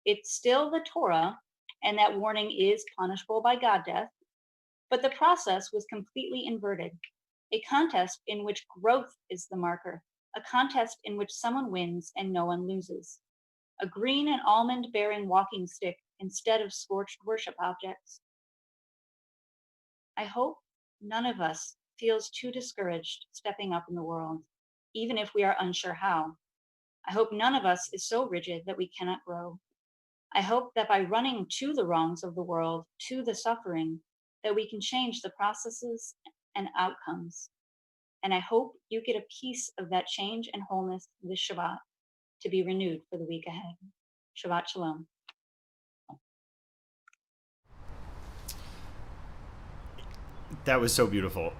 It's still the Torah, and that warning is punishable by God death, but the process was completely inverted. A contest in which growth is the marker, a contest in which someone wins and no one loses. A green and almond-bearing walking stick instead of scorched worship objects. I hope none of us feels too discouraged stepping up in the world, even if we are unsure how. I hope none of us is so rigid that we cannot grow. I hope that by running to the wrongs of the world, to the suffering, that we can change the processes and outcomes. And I hope you get a piece of that change and wholeness this Shabbat, to be renewed for the week ahead. Shabbat Shalom. That was so beautiful.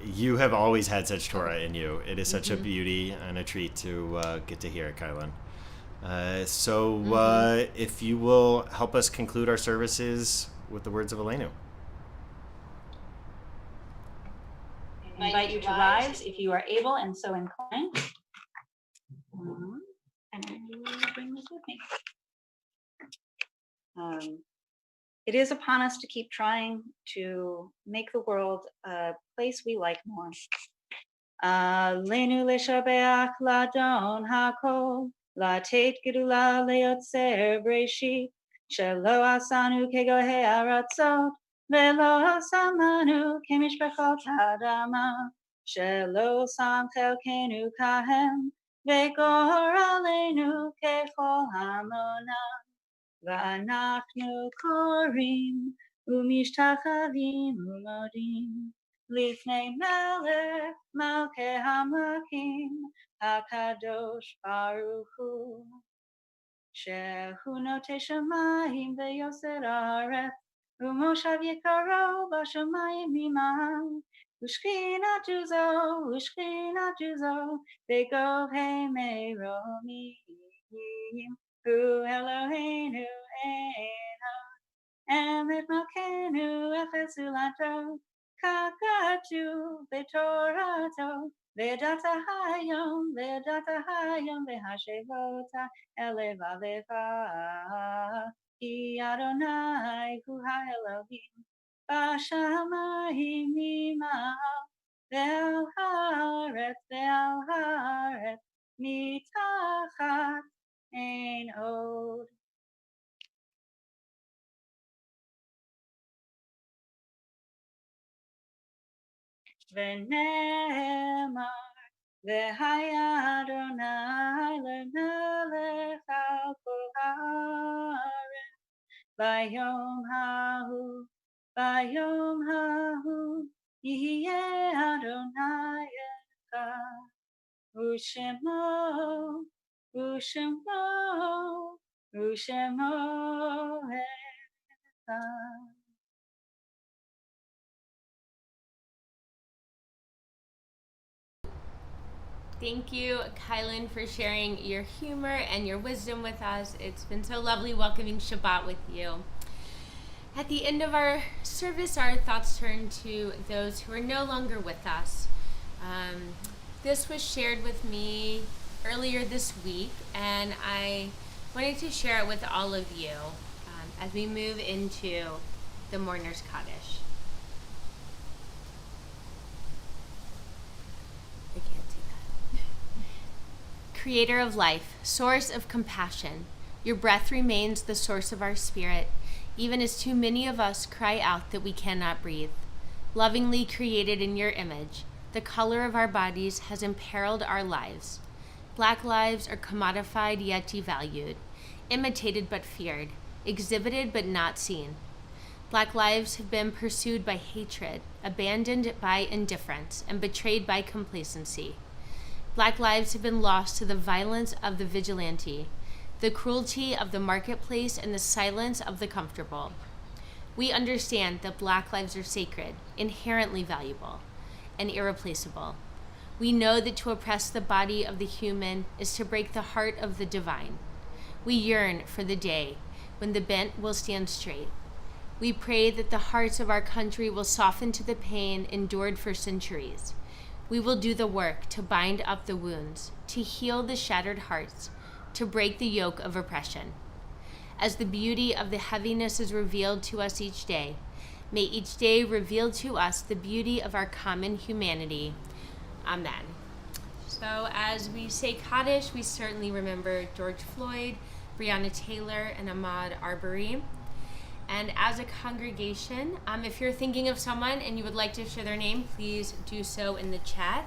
You have always had such Torah in you. It is such a beauty and a treat to get to hear it, Kylynn. If you will help us conclude our services with the words of Aleinu. I invite you to rise if you are able and so inclined. And I will bring this with me. It is upon us to keep trying to make the world a place we like more. Aleinu leshabeach ladon hakol, latet gedula leotzer breshit, shelo asanu kegohei aratzot, velo asamanu kemishpachot hadama, shelo sam chelkenu kahem, vegor aleinu kechol hamona. V'anachnu korim umishtachavim umodim Lifnei Melech Malkei Hamlakim HaKadosh Baruch Hu Shehu Notei Shamayim Veyoser Haaretz Umoshav Yekaro Bashamayim Imam Ushkina Tuzo Begov Meiromim Hu Eloheinu Emet Malkeinu Efes Ulanto Kakatu Betorato Vedata Hayom Vehashevota Eleva Leva Ki Adonai Hu HaElohim Bashamayim Imam Ve'al Haaretz Mitachat Ein Od. V'ne'emar V'haya Adonai lemelech al kol haaretz Bayom hahu Yihye Adonai echad U'shemo echad. Thank you, Kylynn, for sharing your humor and your wisdom with us. It's been so lovely welcoming Shabbat with you. At the end of our service, our thoughts turn to those who are no longer with us. This was shared with me earlier this week, and I wanted to share it with all of you as we move into the Mourner's Kaddish. I can't see that. Creator of life, source of compassion, your breath remains the source of our spirit, even as too many of us cry out that we cannot breathe. Lovingly created in your image, the color of our bodies has imperiled our lives. Black lives are commodified yet devalued, imitated but feared, exhibited but not seen. Black lives have been pursued by hatred, abandoned by indifference, and betrayed by complacency. Black lives have been lost to the violence of the vigilante, the cruelty of the marketplace, and the silence of the comfortable. We understand that Black lives are sacred, inherently valuable, and irreplaceable. We know that to oppress the body of the human is to break the heart of the divine. We yearn for the day when the bent will stand straight. We pray that the hearts of our country will soften to the pain endured for centuries. We will do the work to bind up the wounds, to heal the shattered hearts, to break the yoke of oppression. As the beauty of the heaviness is revealed to us each day, may each day reveal to us the beauty of our common humanity. Amen. So as we say Kaddish, we certainly remember George Floyd, Breonna Taylor, and Ahmaud Arbery. And as a congregation, if you're thinking of someone and you would like to share their name, please do so in the chat.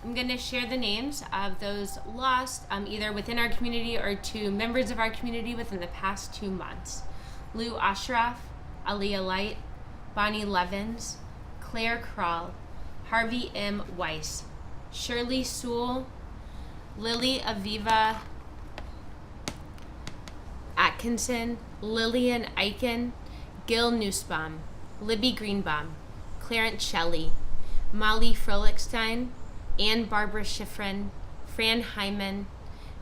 I'm going to share the names of those lost, either within our community or to members of our community within the past 2 months. Lou Ashraf, Aliyah Light, Bonnie Levins, Claire Krall, Harvey M. Weiss, Shirley Sewell, Lily Aviva Atkinson, Lillian Eichen, Gil Nussbaum, Libby Greenbaum, Clarence Shelley, Molly Frohlichstein, Ann Barbara Schifrin, Fran Hyman,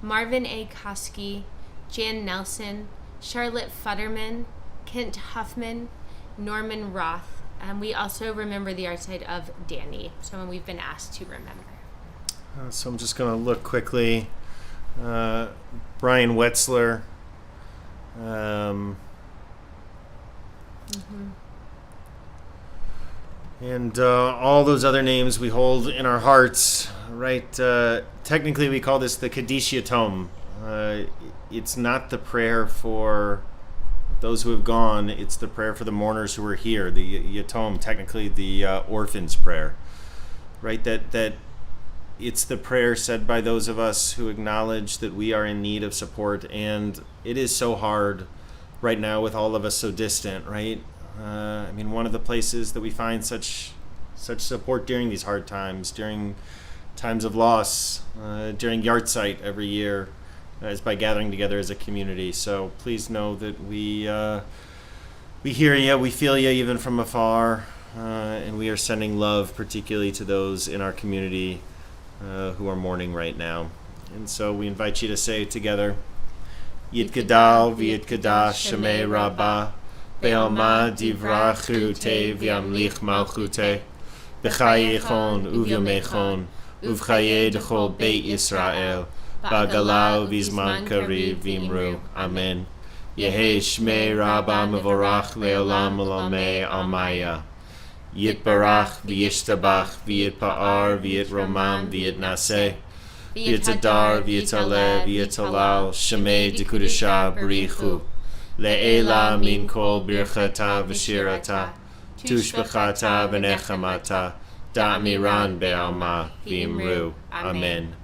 Marvin A. Koski, Jan Nelson, Charlotte Futterman, Kent Huffman, Norman Roth, and we also remember the outside of Danny, someone we've been asked to remember. So I'm just going to look quickly. Brian Wetzler. And all those other names we hold in our hearts, right? Technically, we call this the Kaddish Yatom. It's not the prayer for those who have gone. It's the prayer for the mourners who are here. The Yatom, technically the orphan's prayer, right? That it's the prayer said by those of us who acknowledge that we are in need of support, and it is so hard right now with all of us so distant, right? I mean, one of the places that we find such such support during these hard times, during times of loss, during Yahrzeit every year, is by gathering together as a community. So please know that we hear you, we feel you even from afar, and we are sending love particularly to those in our community who are mourning right now. And so we invite you to say together, Yitgadal v'yitgadash Shemei Rabbah, Be'alma divrachu te v'yamlich malchute, B'chayechon uvyomechon, uvchaye dechol Beit Yisrael, B'agalau v'zman kariv v'imru. Amen. Yehi Shmei Rabbah mevorach le'olam olamei almaya. Yitbarach v'yishtabach v'yitpa'ar v'yitromam v'yitnaseh. V'yitadar v'yitaleh v'yitalal Shemei dekudesha b'richu. Le'ela min kol birchata v'shirata. Tushbachata v'nechamata. Da'miran be'alma v'imru. Amen.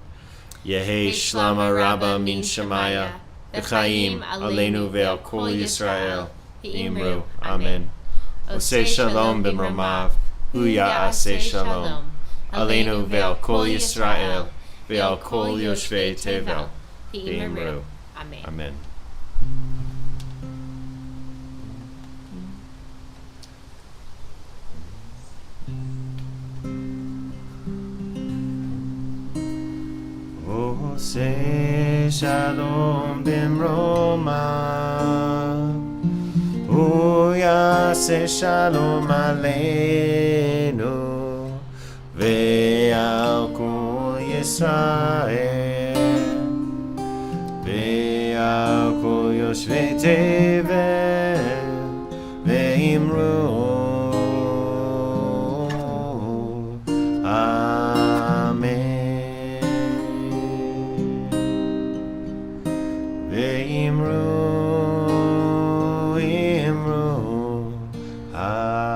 Yehi shlama rabba min shamaya. V'chaim aleinu ve'al kol Yisrael. V'imru. Amen. Oseh shalom b'mromav. Hu ya'aseh shalom. Aleinu ve'al kol Yisrael. Ve'al kol yoshvei tevel. V'imru. Amen. Amen. Oseh shalom b'mromav. Hu ya'aseh shalom aleinu ve'al kol Yisrael ve'al kol yoshvei tevel ve'imru. Amen. Ve'imru, imru. Amen.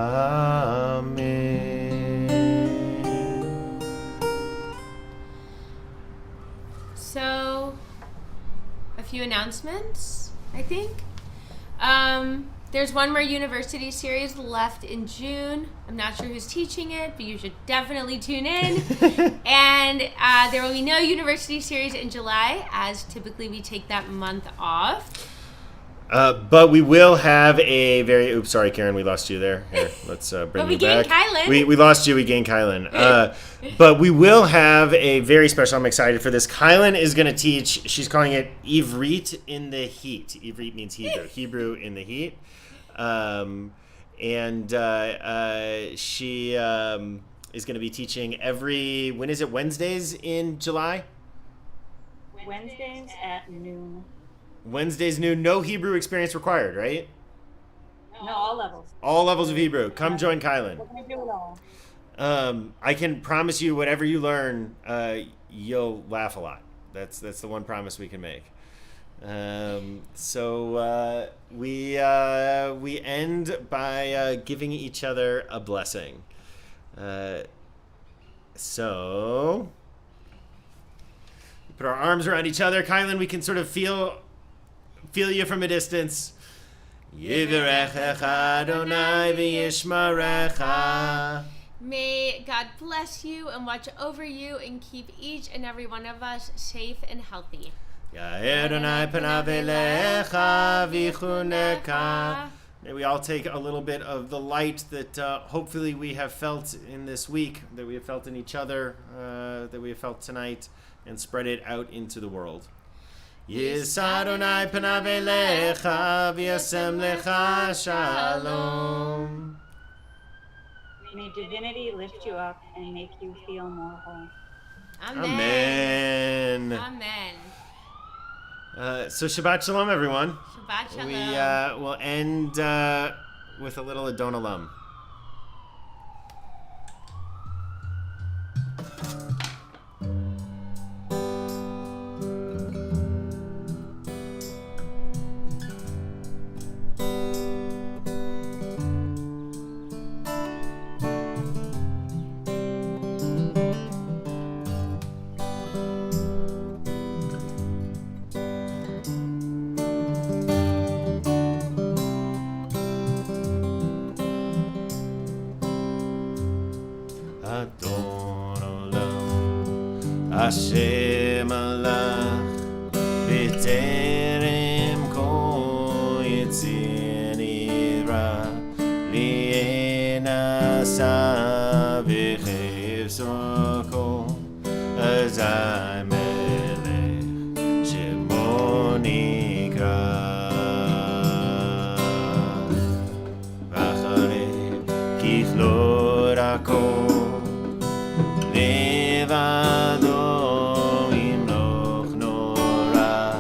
So, a few announcements, I think. There's one more university series left in June. I'm not sure who's teaching it, but you should definitely tune in. And there will be no university series in July, as typically we take that month off. But we will have a very... Oops, sorry, Karen, we lost you there. Here, let's bring But we you back. gained Kylynn. We lost you, we gained Kylynn. But we will have a very special... I'm excited for this. Kylynn is going to teach... She's calling it Ivrit in the Heat. Ivrit means Hebrew. Hebrew in the heat. She is going to be teaching every... When is it? Wednesdays in July? Wednesdays at noon. Wednesdays noon. No Hebrew experience required, right? No, all levels. All levels of Hebrew. Come join Kylynn. We're going to do it all. I can promise you, whatever you learn, you'll laugh a lot. That's the one promise we can make. So we end by giving each other a blessing. So we put our arms around each other. Kylynn, we can sort of feel you from a distance. Yivarechecha Adonai v'yishmarecha. May God bless you and watch over you and keep each and every one of us safe and healthy. Ya'er Adonai panav elecha v'chuneka. May we all take a little bit of the light that hopefully we have felt in this week, that we have felt in each other, that we have felt tonight, and spread it out into the world. Yisa Adonai panav elecha v'yasem lecha shalom. May divinity lift you up and make you feel more whole. Amen. Amen. So Shabbat Shalom, everyone. Shabbat Shalom. We will end with a little Adon Olam. Hashem alach b'terem kol yitzir nira li'enasa v'chivso kol azai melech shemo nikra v'acharei kichlor hakol לבדו ימלוך נורא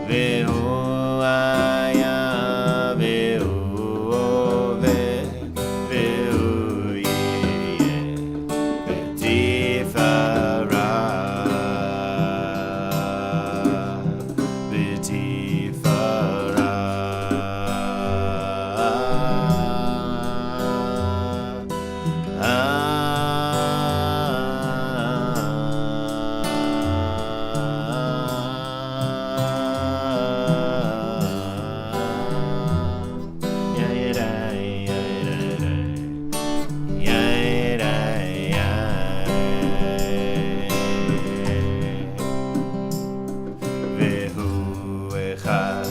והוא היה והוא עובד והוא יהיה בתפארה והוא אחד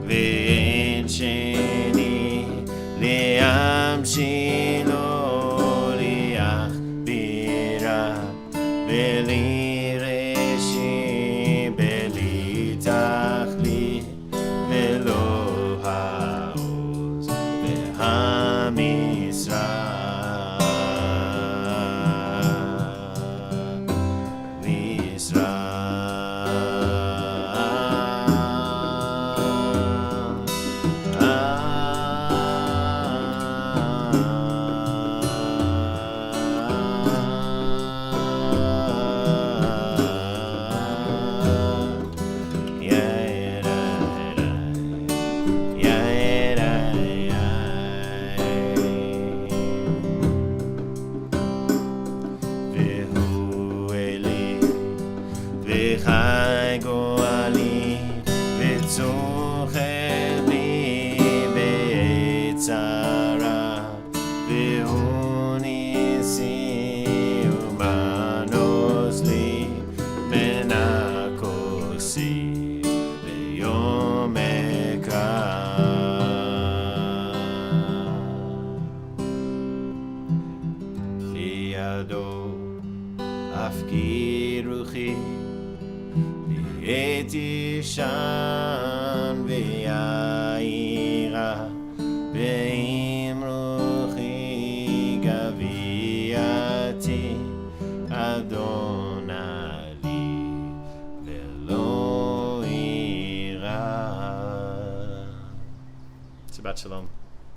ואין שני להמשילו להכבירה בלי ראשי בלי תכלית ולא העוז והמשרה וחי גואלי וצוחק לי בצרה והוא ניסי ומנוס לי מן הכוסי ביום אקרא בידו אפקיר רוחי את ישן ויעירה ועם רוחי גבייתי אדוני לי ולא יירא. Shabbat Shalom.